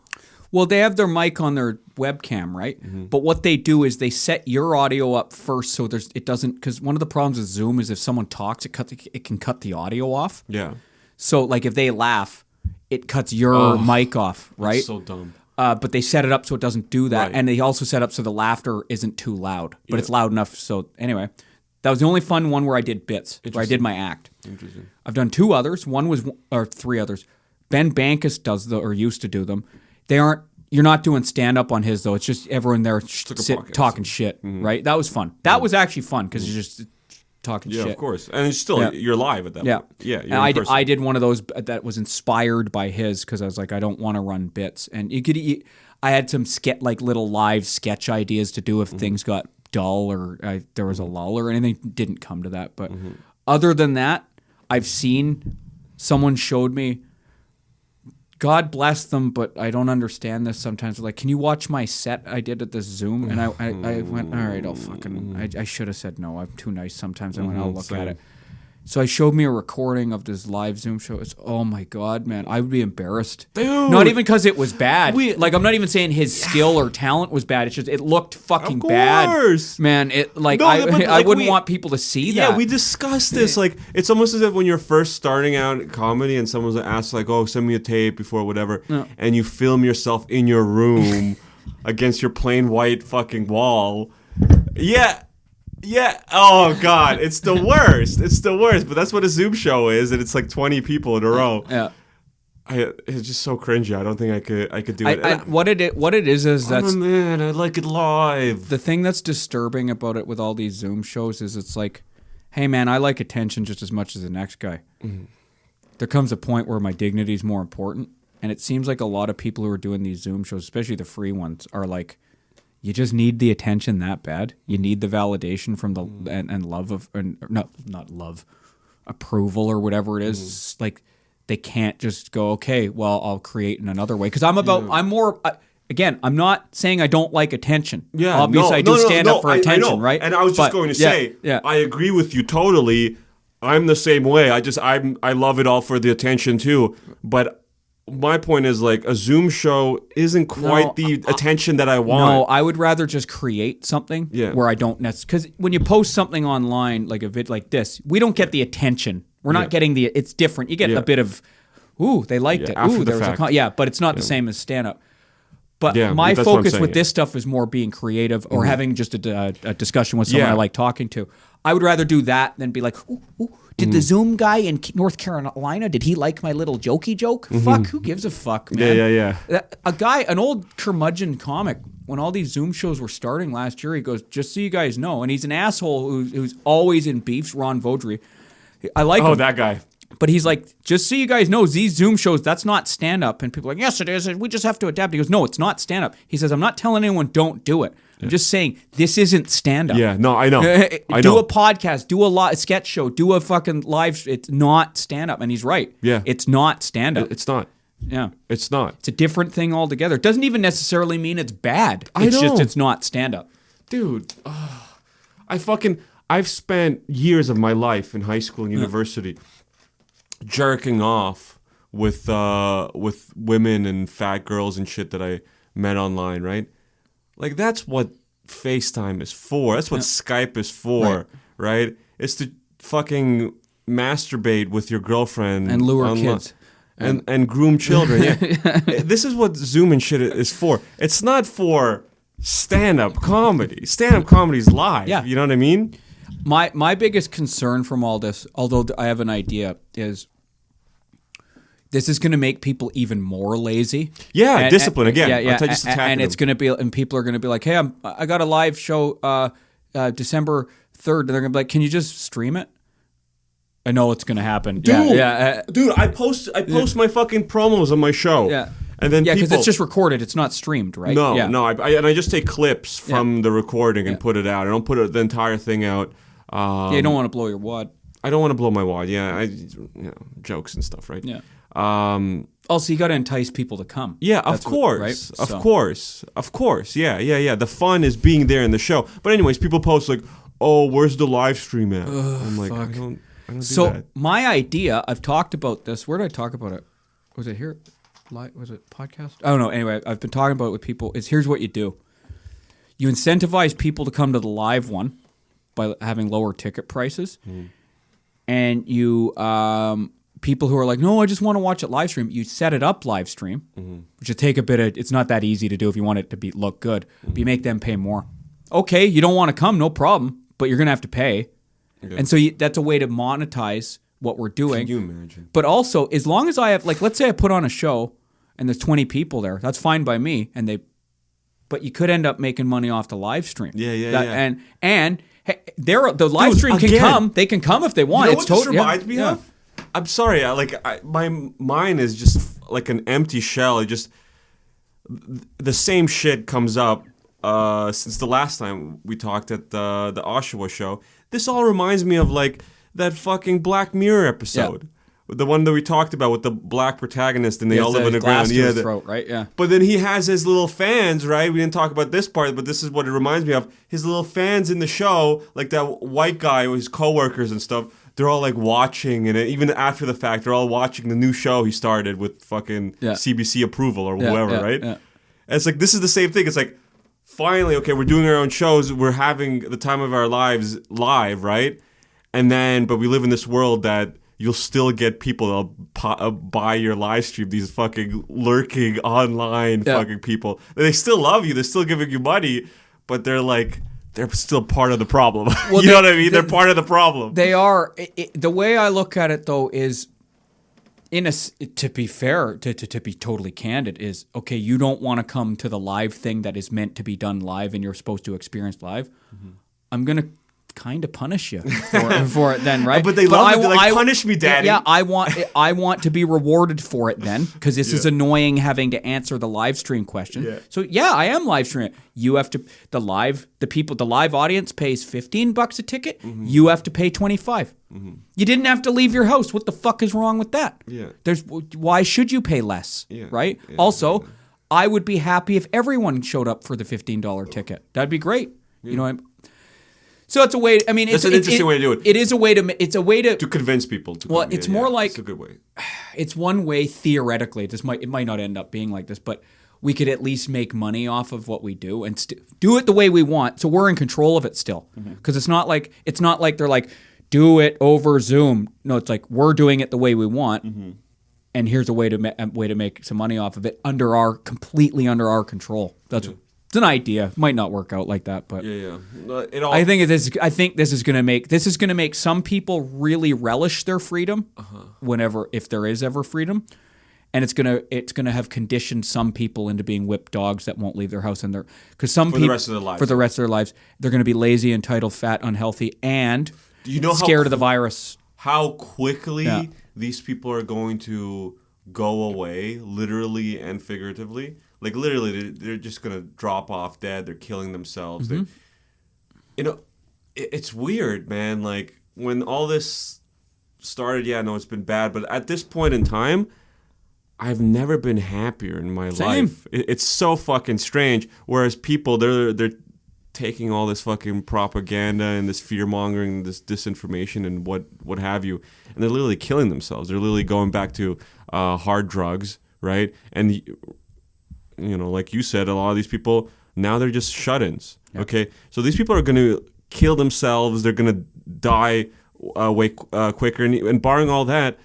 Well, they have their mic on their webcam, right? But what they do is they set your audio up first, so it doesn't. Because one of the problems with Zoom is if someone talks, it can cut the audio off. Yeah. So like if they laugh, it cuts your mic off, right? That's so dumb. But they set it up so it doesn't do that, Right. and they also set up so the laughter isn't too loud, but it's loud enough. So anyway, that was the only fun one where I did bits, where I did my act. Interesting. I've done two others. Three others. Ben Bankus used to do them. You're not doing stand up on his though. It's just everyone there talking shit, right? That was fun. That was actually fun because you're just talking shit. Yeah, of course. And it's still you're live at that point. Yeah. And I did one of those that was inspired by his because I was like, I don't want to run bits, and I had some little live sketch ideas to do if things got dull or there was a lull or anything. Didn't come to that, but other than that, I've seen someone showed me. God bless them, but I don't understand this sometimes. Like, can you watch my set I did at this Zoom? And I went, all right, I should have said no. I'm too nice sometimes. I went, I'll look at it. So I showed me a recording of this live Zoom show. It's, oh my God, man. I would be embarrassed. Dude. Not even because it was bad. I'm not even saying his skill or talent was bad. It's just, it looked fucking bad. Man, I wouldn't want people to see that. Yeah, we discussed this. Like, it's almost as if when you're first starting out in comedy and someone's asked, like, oh, send me a tape before whatever, and you film yourself in your room against your plain white fucking wall. Yeah. Yeah. Oh God, it's the worst. It's the worst. But that's what a Zoom show is, and it's like 20 people in a row. Yeah. It's just so cringy. I don't think I could do it. What it is that's man. I like it live. the thing that's disturbing about it with all these Zoom shows is it's like, hey man, I like attention just as much as the next guy. There comes a point where my dignity is more important, and it seems like a lot of people who are doing these Zoom shows, especially the free ones, are like, you just need the attention that bad. You need the validation from the and love of not love, approval or whatever it is. Like they can't just go, okay, well I'll create in another way because I'm more. Again, I'm not saying I don't like attention. Yeah, obviously I do stand up for attention, right? And I was just going to say, I agree with you totally. I'm the same way. I love it all for the attention too, but. My point is like a Zoom show isn't quite the attention that I want. No, I would rather just create something where I don't necessarily... Because when you post something online, like a vid like this, we don't get the attention. We're not getting the... It's different. You get a bit of, ooh, they liked it. After Ooh, the there was fact. but it's not the same as stand-up. But Yeah, my that's what I'm focus saying, with this stuff is more being creative or having just a discussion with someone I like talking to. I would rather do that than be like, ooh, did the Zoom guy in North Carolina, did he like my little jokey joke? Fuck, who gives a fuck, man? Yeah. An old curmudgeon comic, when all these Zoom shows were starting last year, he goes, just so you guys know, and he's an asshole who's always in beefs, Ron Vaudry. I like him. Oh, that guy. But he's like, just so you guys know, these Zoom shows, that's not stand-up. And people are like, yes, it is. We just have to adapt. He goes, no, it's not stand-up. He says, I'm not telling anyone don't do it. I'm just saying, this isn't stand-up. Yeah, no, I know. Do a podcast, do a sketch show, do a fucking live. It's not stand-up. And he's right. Yeah. It's not stand-up. It's not. Yeah. It's not. It's a different thing altogether. It doesn't even necessarily mean it's bad. It's just it's not stand-up. Dude, I've spent years of my life in high school and university jerking off with women and fat girls and shit that I met online, right? Like that's what FaceTime is for. That's what Skype is for, right? It's to fucking masturbate with your girlfriend and lure kids and groom children. Yeah. This is what Zoom and shit is for. It's not for stand-up comedy. Stand-up comedy is live. Yeah. You know what I mean? My biggest concern from all this, although I have an idea, is this is going to make people even more lazy. Yeah, discipline again. Yeah. And it's going to be, and people are going to be like, "Hey, I got a live show December 3rd," and they're going to be like, "Can you just stream it?" I know it's gonna happen. Dude, yeah. Dude, I post my fucking promos on my show. Yeah. And then because people, it's just recorded. It's not streamed, right? No, yeah. no. I just take clips from the recording and put it out. I don't put the entire thing out. You don't want to blow your wad. I don't want to blow my wad. Yeah, jokes and stuff, right? Yeah. Also, you got to entice people to come. Yeah, of course. Of course. Yeah. The fun is being there in the show. But anyways, people post like, "Oh, where's the live stream at?" I'm like, fuck. I don't do So that. my idea, I've talked about this. Where did I talk about it? Was it here? Was it podcast? I don't know. Anyway, I've been talking about it with people. Here's what you do. You incentivize people to come to the live one by having lower ticket prices. And you people who are like, no, I just want to watch it live stream. You set it up live stream, which would take a bit of. It's not that easy to do if you want it to look good. But you make them pay more. Okay, you don't want to come, no problem, but you're gonna have to pay. Yeah. And so that's a way to monetize what we're doing. Can you imagine? But also, as long as I have, like, let's say I put on a show and there's 20 people there, that's fine by me. But you could end up making money off the live stream. Yeah. And hey, the live stream can come. They can come if they want. You know what this reminds me of? I'm sorry. My mind is just like an empty shell. It just the same shit comes up since the last time we talked at the Oshawa show. This all reminds me of like that fucking Black Mirror episode. The one that we talked about with the black protagonist and they all live underground. Yeah, throat, right? Yeah. But then he has his little fans, right? We didn't talk about this part, but this is what it reminds me of. His little fans in the show, like that white guy with his coworkers and stuff, they're all like watching, and even after the fact, they're all watching the new show he started with fucking CBC approval or whoever, right? Yeah. And it's like, this is the same thing. It's like, finally, okay, we're doing our own shows. We're having the time of our lives live, right? And then, but we live in this world that you'll still get people that'll buy your live stream, these fucking lurking online fucking people. They still love you. They're still giving you money, but they're still part of the problem. Well, you know what I mean? They're part of the problem. They are. The way I look at it, though, is, to be fair, to be totally candid, is, okay, you don't want to come to the live thing that is meant to be done live and you're supposed to experience live. I'm going to kind of punish you for it then, right? But they love it. They're like, punish me, daddy. Yeah, I want to be rewarded for it then, because this is annoying having to answer the live stream question. Yeah. So yeah, I am live streaming. You have to the live audience pays $15 a ticket. You have to pay $25. You didn't have to leave your house. What the fuck is wrong with that? Yeah. Why should you pay less? Yeah. Right? Yeah, also, I would be happy if everyone showed up for the $15 ticket. That'd be great. Yeah. You know. So it's a way. I mean, it's an interesting way to do it. It is a way to. It's a way to convince people. It's more like it's a good way. It's one way theoretically. It might not end up being like this, but we could at least make money off of what we do and do it the way we want. So we're in control of it still, because it's not like they're like, do it over Zoom. No, it's like, we're doing it the way we want, and here's a way to make some money off of it completely under our control. That's. It's an idea. Might not work out like that, but I think this is going to make some people really relish their freedom if there is ever freedom, and it's going to have conditioned some people into being whipped dogs that won't leave their house for the rest of their lives. They're going to be lazy, entitled, fat, unhealthy, and scared of the virus. How quickly these people are going to go away, literally and figuratively. Like, literally, they're just going to drop off dead. They're killing themselves. It's weird, man. Like, when all this started, it's been bad. But at this point in time, I've never been happier in my life. It's so fucking strange. Whereas people, they're taking all this fucking propaganda and this fear-mongering, this disinformation and what have you, and they're literally killing themselves. They're literally going back to hard drugs, right? And like you said, a lot of these people, now they're just shut-ins, okay? So these people are going to kill themselves. They're going to die way quicker. And barring all that,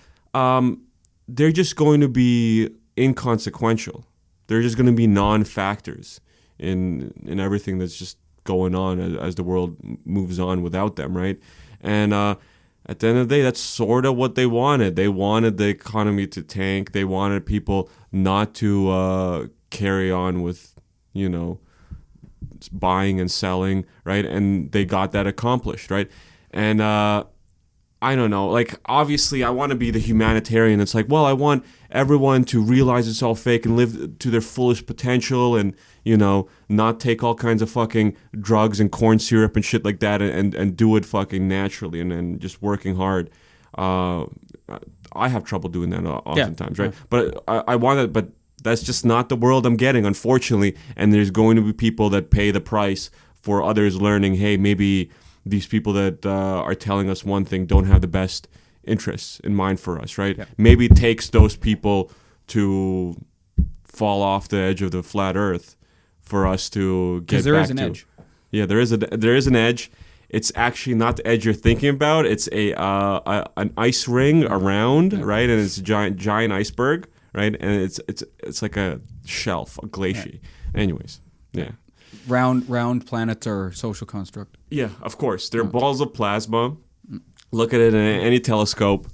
they're just going to be inconsequential. They're just going to be non-factors in everything that's just going on as the world moves on without them, right? And at the end of the day, that's sort of what they wanted. They wanted the economy to tank. They wanted people not to carry on with, buying and selling, right? And they got that accomplished, right? And I don't know. Like, obviously, I want to be the humanitarian. It's like, well, I want everyone to realize it's all fake and live to their fullest potential and, you know, not take all kinds of fucking drugs and corn syrup and shit like that and do it fucking naturally and just working hard. I have trouble doing that oftentimes, right? But I want it, but that's just not the world I'm getting, unfortunately. And there's going to be people that pay the price for others learning, hey, maybe these people that are telling us one thing don't have the best interests in mind for us, right? Yeah. Maybe it takes those people to fall off the edge of the flat earth for us to get back to. Because there is an edge. Yeah, there is an edge. It's actually not the edge you're thinking about. It's an ice ring around, right? And it's a giant iceberg, right? And it's like a shelf, a glacier. Yeah. Anyways, yeah. Round planets are social construct. Yeah, of course. They're balls of plasma. Look at it in any telescope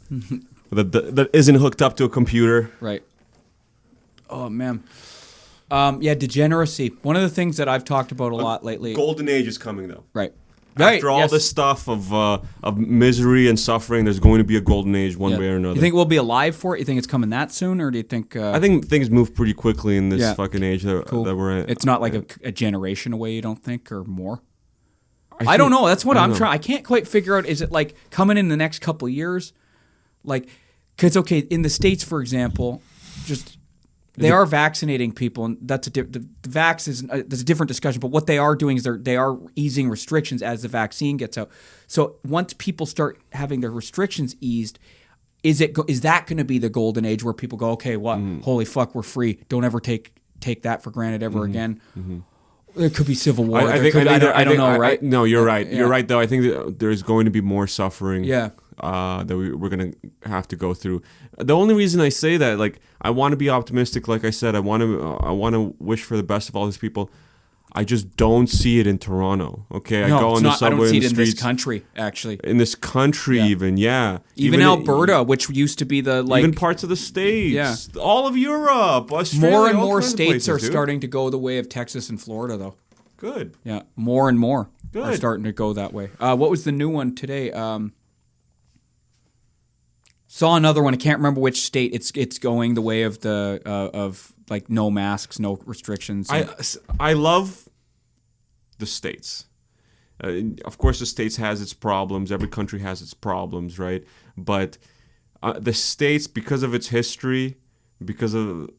that isn't hooked up to a computer. Right. Oh, man. Yeah, degeneracy. One of the things that I've talked about a lot lately. Golden age is coming, though. Right. After all this stuff of misery and suffering, there's going to be a golden age one way or another. You think we'll be alive for it? You think it's coming that soon, or do you think? I think things move pretty quickly in this fucking age that we're in. It's not like a generation away, you don't think, or more? I don't know. That's what I'm trying. I can't quite figure out. Is it like coming in the next couple of years? Like, because okay, in the States, for example, just. They are vaccinating people, and that's the vax is there's a different discussion. But what they are doing is they are easing restrictions as the vaccine gets out. So once people start having their restrictions eased, is that going to be the golden age where people go, okay, what? Holy fuck, we're free. Don't ever take that for granted ever again. There could be civil war. I don't know, right? No, you're right. You're right, though. I think that there's going to be more suffering. Yeah. That we're going to have to go through. The only reason I say that, like, I want to be optimistic. Like I said, I want to wish for the best of all these people. I just don't see it in Toronto. Okay, I go on the subway. I don't see it in streets, this country, actually. In this country, even even Alberta, which used to be the even parts of the States, all of Europe, Australia. More and more states are starting to go the way of Texas and Florida, though. Good. Yeah, more and more are starting to go that way. What was the new one today? Saw another one. I can't remember which state. It's going the way of the of like no masks, no restrictions. I love the States. Of course, the States has its problems. Every country has its problems, right? But the States, because of its history, because of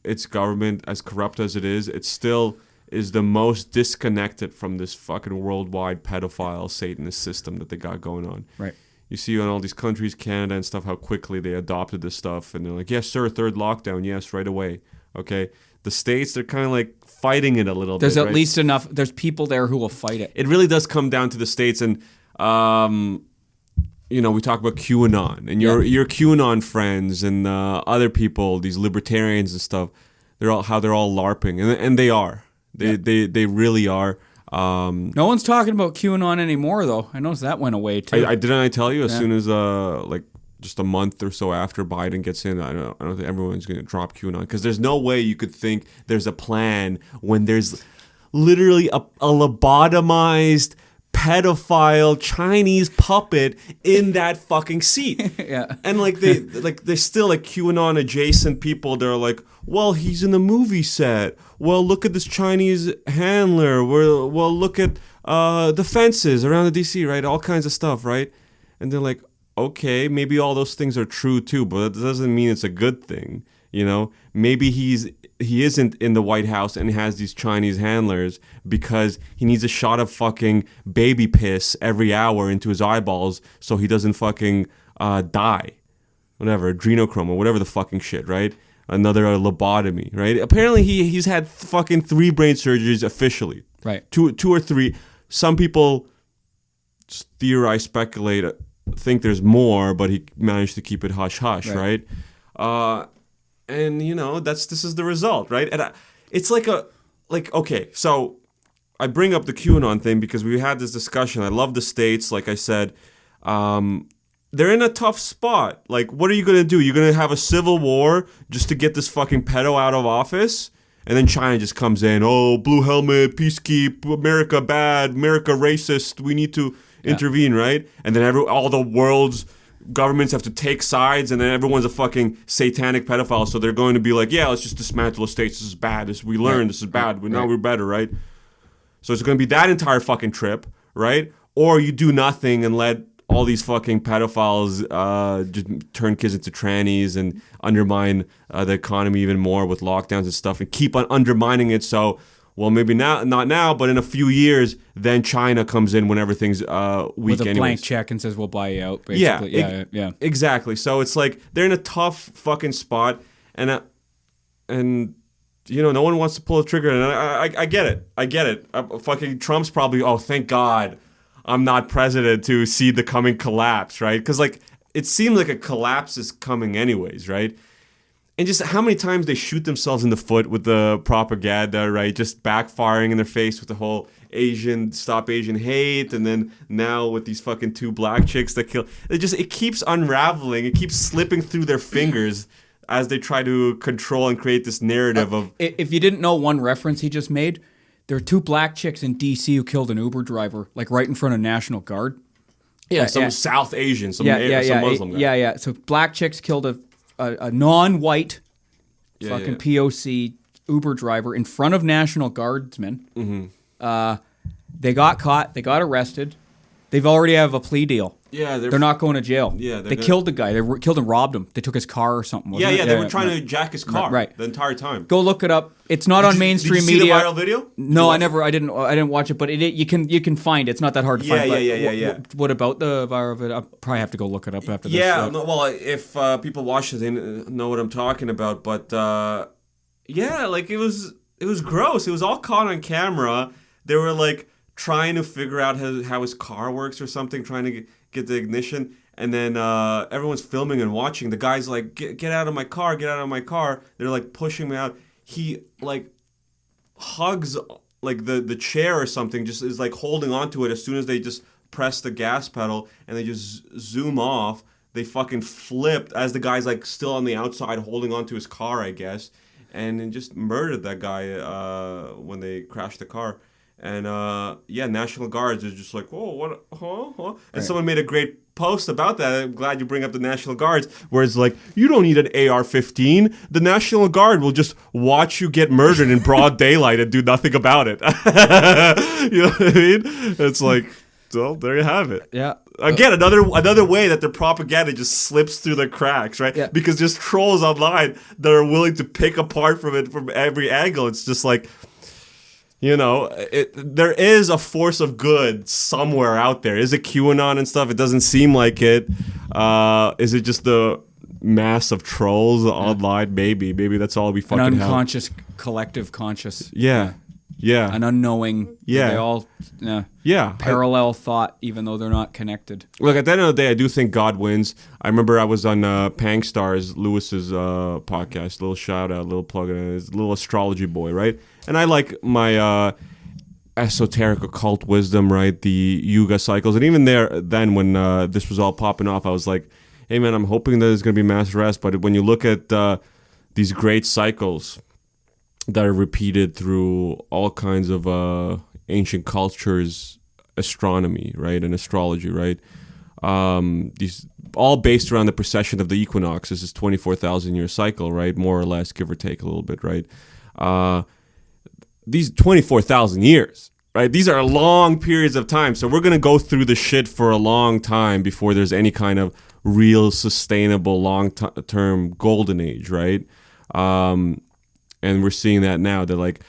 its government, as corrupt as it is still is the most disconnected from this fucking worldwide pedophile Satanist system that they got going on. Right. You see in all these countries, Canada and stuff, how quickly they adopted this stuff. And they're like, yes, sir, third lockdown. Yes, right away. Okay. The States, they're kind of like fighting it a little bit. There's at least enough. There's people there who will fight it. It really does come down to the States. And, you know, we talk about QAnon and your QAnon friends and other people, these libertarians and stuff. They're all LARPing. And they are. They really are. No one's talking about QAnon anymore, though. I noticed that went away too. Didn't I tell you as soon as like just a month or so after Biden gets in, I don't think everyone's going to drop QAnon because there's no way you could think there's a plan when there's literally a lobotomized pedophile Chinese puppet in that fucking seat. Yeah. And there's still like QAnon adjacent people that are like, well, he's in the movie set. Well, look at this Chinese handler. Well, look at the fences around the DC, right? All kinds of stuff, right? And they're like, okay, maybe all those things are true too, but that doesn't mean it's a good thing. You know, maybe he isn't in the White House and has these Chinese handlers because he needs a shot of fucking baby piss every hour into his eyeballs so he doesn't fucking die. Whatever, adrenochrome or whatever the fucking shit, right? Another lobotomy, right? Apparently he's had fucking 3 brain surgeries officially. Right. Two or 3. Some people theorize, speculate, think there's more, but he managed to keep it hush-hush, right? And, you know, this is the result, right? And it's okay, so I bring up the QAnon thing because we had this discussion. I love the States, like I said. They're in a tough spot. Like, what are you going to do? You're going to have a civil war just to get this fucking pedo out of office? And then China just comes in, oh, blue helmet, peacekeep, America bad, America racist. We need to, intervene, right? And then all the world's governments have to take sides, and then everyone's a fucking satanic pedophile. So they're going to be like, yeah, let's just dismantle the states. This is bad. We learned this is bad. But now we're better, right? So it's going to be that entire fucking trip, right? Or you do nothing and let all these fucking pedophiles just turn kids into trannies and undermine the economy even more with lockdowns and stuff, and keep on undermining it. So, well, maybe not now, but in a few years, then China comes in when everything's weak with a anyways. blank check and says we'll buy you out. Basically. Yeah, exactly. So it's like they're in a tough fucking spot, and no one wants to pull a trigger. And I get it. Fucking Trump's probably, oh, thank God I'm not president to see the coming collapse, right? Because like it seemed like a collapse is coming anyways, right? And just how many times they shoot themselves in the foot with the propaganda, right? Just backfiring in their face with the whole Stop Asian hate, and then now with these fucking 2 black chicks that kill. It keeps unraveling. It keeps slipping through their fingers as they try to control and create this narrative of. If you didn't know one reference he just made, there are 2 black chicks in D.C. who killed an Uber driver, like right in front of National Guard. Yeah, some South Asian, some Muslim guy. Yeah. So black chicks killed a non-white POC Uber driver in front of National Guardsmen. Mm-hmm. They got caught. They got arrested. They've already have a plea deal. Yeah, they're not going to jail. Yeah, they killed the guy. They killed and robbed him. They took his car or something. They were trying to jack his car the entire time. Go look it up. It's not on mainstream media. Did you see the viral video? No, I didn't watch it, but you can find it. It's not that hard to find. Yeah. What about the viral video? I'll probably have to go look it up after this. Yeah, well, if people watch it, they know what I'm talking about. But like it was gross. It was all caught on camera. They were like trying to figure out how his car works or something, trying to get the ignition, and then everyone's filming and watching. The guy's like, get out of my car, get out of my car. They're like pushing me out. He like hugs like the chair or something, just is like holding onto it as soon as they just press the gas pedal, and they just zoom off. They fucking flipped as the guy's like still on the outside holding onto his car, I guess, and just murdered that guy when they crashed the car. And National Guards is just like, whoa, what, huh? And someone made a great post about that. I'm glad you bring up the National Guards, where it's like, you don't need an AR-15. The National Guard will just watch you get murdered in broad daylight and do nothing about it. You know what I mean? It's like, well, there you have it. Yeah. Again, another way that their propaganda just slips through the cracks, right? Yeah. Because there's trolls online that are willing to pick apart from it from every angle. It's just like, there is a force of good somewhere out there. Is it QAnon and stuff? It doesn't seem like it. Is it just the mass of trolls online? Maybe that's all we fucking have. An unconscious collective conscious. Yeah. An unknowing. Yeah. They all parallel thought, even though they're not connected. Look, at the end of the day, I do think God wins. I remember I was on Pang Stars, Lewis's podcast. Little shout out, little plug in. His little astrology boy, right? And I like my esoteric occult wisdom, right? The Yuga cycles. And even then when this was all popping off, I was like, hey, man, I'm hoping that there's going to be mass rest. But when you look at these great cycles that are repeated through all kinds of ancient cultures, astronomy, right? And astrology, right? These all based around the precession of the equinox. This is 24,000-year cycle, right? More or less, give or take a little bit, right? These 24,000 years, right? These are long periods of time. So we're going to go through the shit for a long time before there's any kind of real sustainable long-term golden age, right? And we're seeing that now. They're like,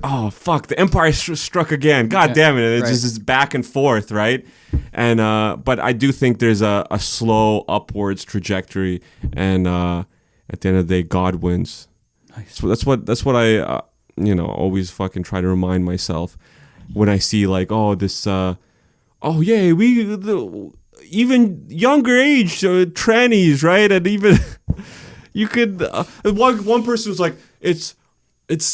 oh, fuck, the empire struck again. God damn it. And it's just this back and forth, right? And but I do think there's a slow upwards trajectory. And at the end of the day, God wins. Nice. So that's what I... always fucking try to remind myself when I see like, even younger age trannies, right? And even you could one person was like, it's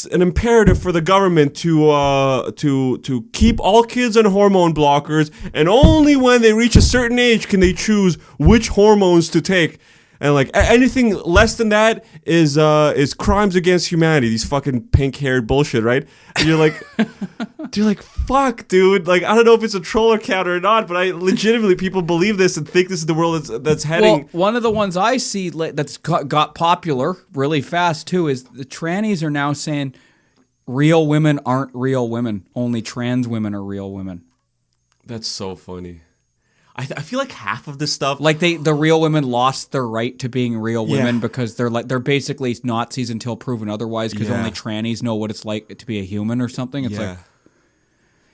an imperative for the government to keep all kids on hormone blockers, and only when they reach a certain age can they choose which hormones to take. And like anything less than that is crimes against humanity. These fucking pink-haired bullshit, right? And you're like, They're like, fuck, dude. Like, I don't know if it's a troll account or not, but I legitimately, people believe this and think this is the world that's heading. Well, one of the ones I see that's got popular really fast too is the trannies are now saying real women aren't real women. Only trans women are real women. That's so funny. I feel like half of this stuff, like the real women lost their right to being real women because they're basically Nazis until proven otherwise because only trannies know what it's like to be a human or something. It's like,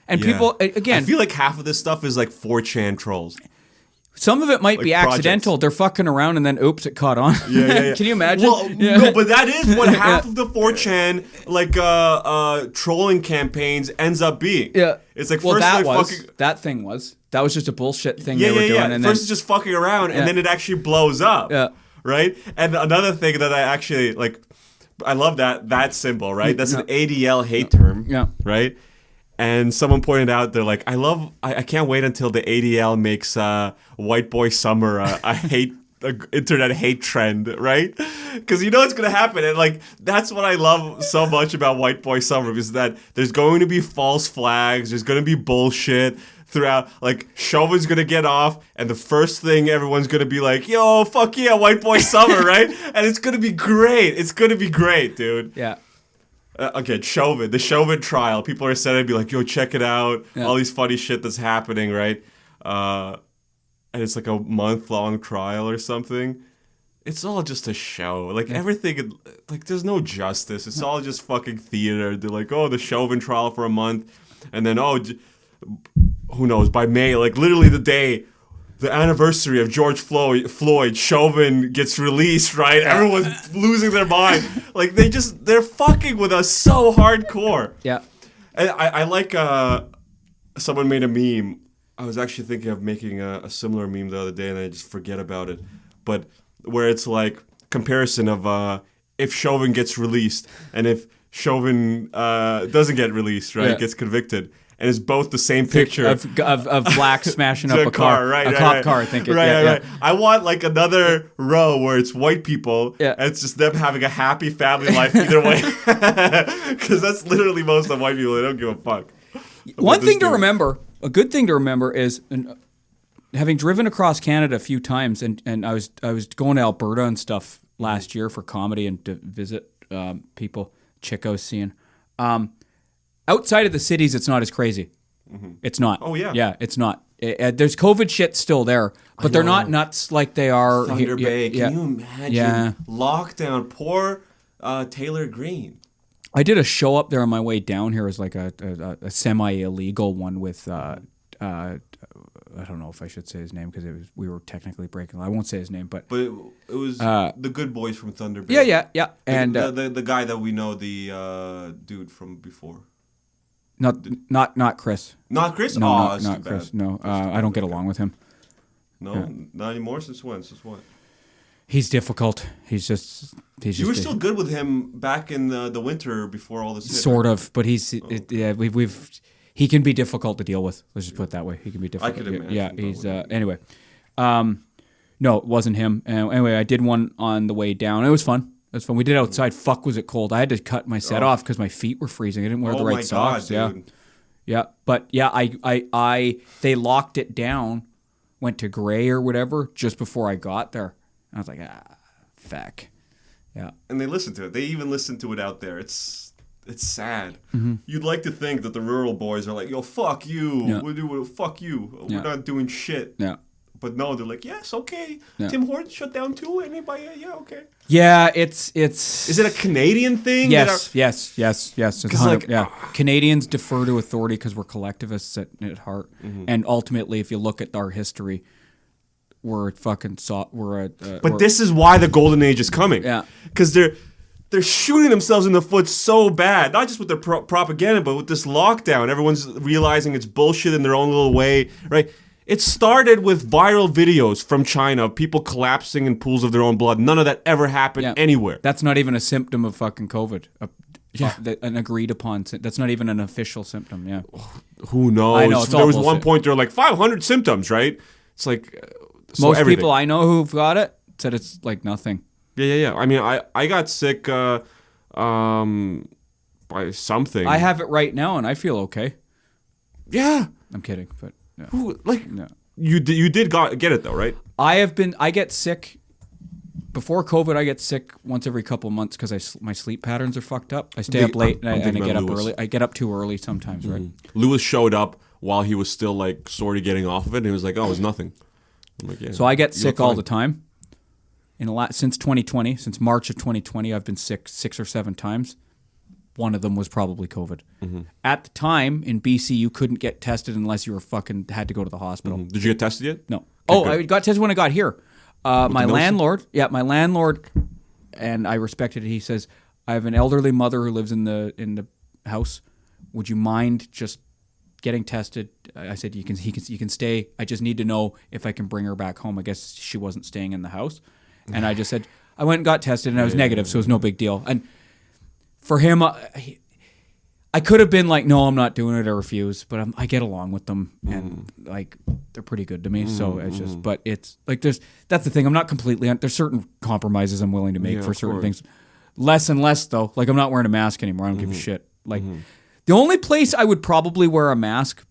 and people again, I feel like half of this stuff is like 4chan trolls. Some of it might be accidental. They're fucking around and then oops, it caught on. Yeah. Can you imagine? Well, no, but that is what half of the 4chan trolling campaigns ends up being. Yeah, it's like well, first that was just a bullshit thing they were doing. Yeah. And First it's just fucking around, and then it actually blows up. Yeah, right. And another thing that I actually like, I love that symbol. Right, that's an ADL hate term. Yeah, right. And someone pointed out, they're like, I can't wait until the ADL makes White Boy Summer a internet hate trend, right? Because you know it's going to happen. And like, that's what I love so much about White Boy Summer, is that there's going to be false flags, there's going to be bullshit throughout. Like, Chauvin's going to get off, and the first thing everyone's going to be like, yo, fuck yeah, White Boy Summer, right? And it's going to be great. It's going to be great, dude. Yeah. Okay, Chauvin, the Chauvin trial. People are saying, be like, yo, check it out. Yeah. All these funny shit that's happening, right? And it's like a month-long trial or something. It's all just a show. Like, everything, like, there's no justice. It's all just fucking theater. They're like, oh, the Chauvin trial for a month. And then, who knows, by May, like, literally the day, the anniversary of George Floyd, Chauvin gets released, right? Everyone's losing their mind. Like, they're fucking with us so hardcore. Yeah. And I like, someone made a meme. I was actually thinking of making a similar meme the other day, and I just forget about it. But where it's like comparison of if Chauvin gets released and if Chauvin doesn't get released, right? Gets convicted. And it's both the same picture of blacks smashing up a car, right? A cop car, I think. Right. I want like another row where it's white people, and it's just them having a happy family life either way, because that's literally most of white people. They don't give a fuck. One thing to remember, a good thing to remember, is having driven across Canada a few times, and I was going to Alberta and stuff last year for comedy and to visit people, Chico's scene. Outside of the cities, it's not as crazy. Mm-hmm. It's not. Oh, yeah. Yeah, it's not. There's COVID shit still there, but they're not nuts like they are Thunder Bay. Can you imagine? Lockdown. Poor Taylor Green. I did a show up there on my way down here as like a semi-illegal one with, I don't know if I should say his name because we were technically breaking. I won't say his name, but it was the good boys from Thunder Bay. Yeah. And the guy that we know, the dude from before. Not Chris. Not Chris? No, not Chris. No, I don't get along with him. No, not anymore. Since when? Since what? He's difficult. He's just. You were still good with him back in the winter before all this hit. Sort of, but he's he can be difficult to deal with. Let's just put it that way. He can be difficult. I could imagine. Yeah, he's anyway. No, it wasn't him. Anyway, I did one on the way down. It was fun. It was fun. We did it outside. Fuck, was it cold? I had to cut my set off because my feet were freezing. I didn't wear the right socks. God, yeah. But yeah, I they locked it down, went to gray or whatever just before I got there. And I was like, fuck. Yeah. And they listened to it. They even listened to it out there. It's sad. Mm-hmm. You'd like to think that the rural boys are like, yo, fuck you. Yeah. Fuck you. We're not doing shit. Yeah. But no, they're like, yes, okay. Yeah. Tim Hortons shut down too. Anybody? Yeah, okay. Yeah, it's. Is it a Canadian thing? Yes. Canadians defer to authority because we're collectivists at heart, and ultimately, if you look at our history, we're fucking But this is why the golden age is coming. Yeah, because they're shooting themselves in the foot so bad, not just with their propaganda, but with this lockdown. Everyone's realizing it's bullshit in their own little way, right? It started with viral videos from China of people collapsing in pools of their own blood. None of that ever happened anywhere. That's not even a symptom of fucking COVID. An agreed upon. That's not even an official symptom. Yeah. Who knows? I know, there was one point there were like 500 symptoms, right? It's like most people I know who've got it said it's like nothing. Yeah. I mean, I got sick by something. I have it right now and I feel okay. Yeah. I'm kidding, but yeah. Who, like, No. you did get it though, right? I get sick before COVID. I get sick once every couple of months because my sleep patterns are fucked up. I stay up late and I get up early. I get up too early sometimes, right? Lewis showed up while he was still like sort of getting off of it, and he was like, "Oh, it's nothing." I'm like, yeah, So I get you sick look all fine. the time. Since 2020, since March of 2020, I've been sick 6 or 7 times. One of them was probably COVID. At the time in BC, you couldn't get tested unless you were had to go to the hospital. Did you get tested yet? No. Okay, I got tested when I got here. My nose? landlord, and I respected it. He says, "I have an elderly mother who lives in the house. Would you mind just getting tested?" I said, "You can stay. I just need to know if I can bring her back home." I guess she wasn't staying in the house, and I just said I went and got tested, and I was negative, so it was no big deal. And for him, I could have been like, "No, I'm not doing it," or refuse, but I get along with them, and like they're pretty good to me. So it's just, but it's like that's the thing. I'm not completely. There's certain compromises I'm willing to make for certain things. Less and less though. Like I'm not wearing a mask anymore. I don't give a shit. Like the only place I would probably wear a mask,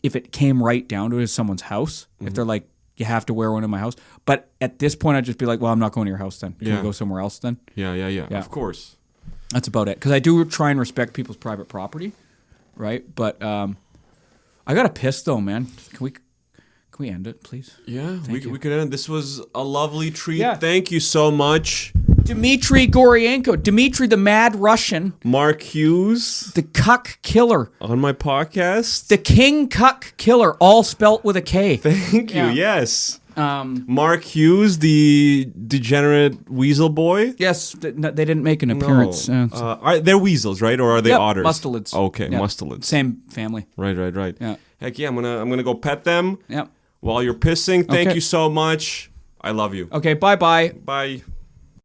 if it came right down to it, is someone's house. If they're like, you have to wear one in my house. But at this point, I'd just be like, well, I'm not going to your house then. Can we go somewhere else then? Yeah. Of course. That's about it. Because I do try and respect people's private property, right? But I got to piss though, man. Can we end it, please? Yeah, we could end. This was a lovely treat. Yeah. Thank you so much, Dmitry Goryenko, Dmitry the Mad Russian, Mark Hughes, the Cuck Killer, on my podcast. the King Cuck Killer, all spelt with a K. Thank you. Yeah. Yes. Mark Hughes, the degenerate weasel boy. Yes, they didn't make an appearance. They're weasels, right? Or are they Yep, otters? mustelids. Okay, Yep. mustelids. Same family. Right. Yeah. Heck yeah, I'm gonna go pet them. Yep. While you're pissing. Thank Okay. you so much. I love you. Okay, bye-bye. Bye.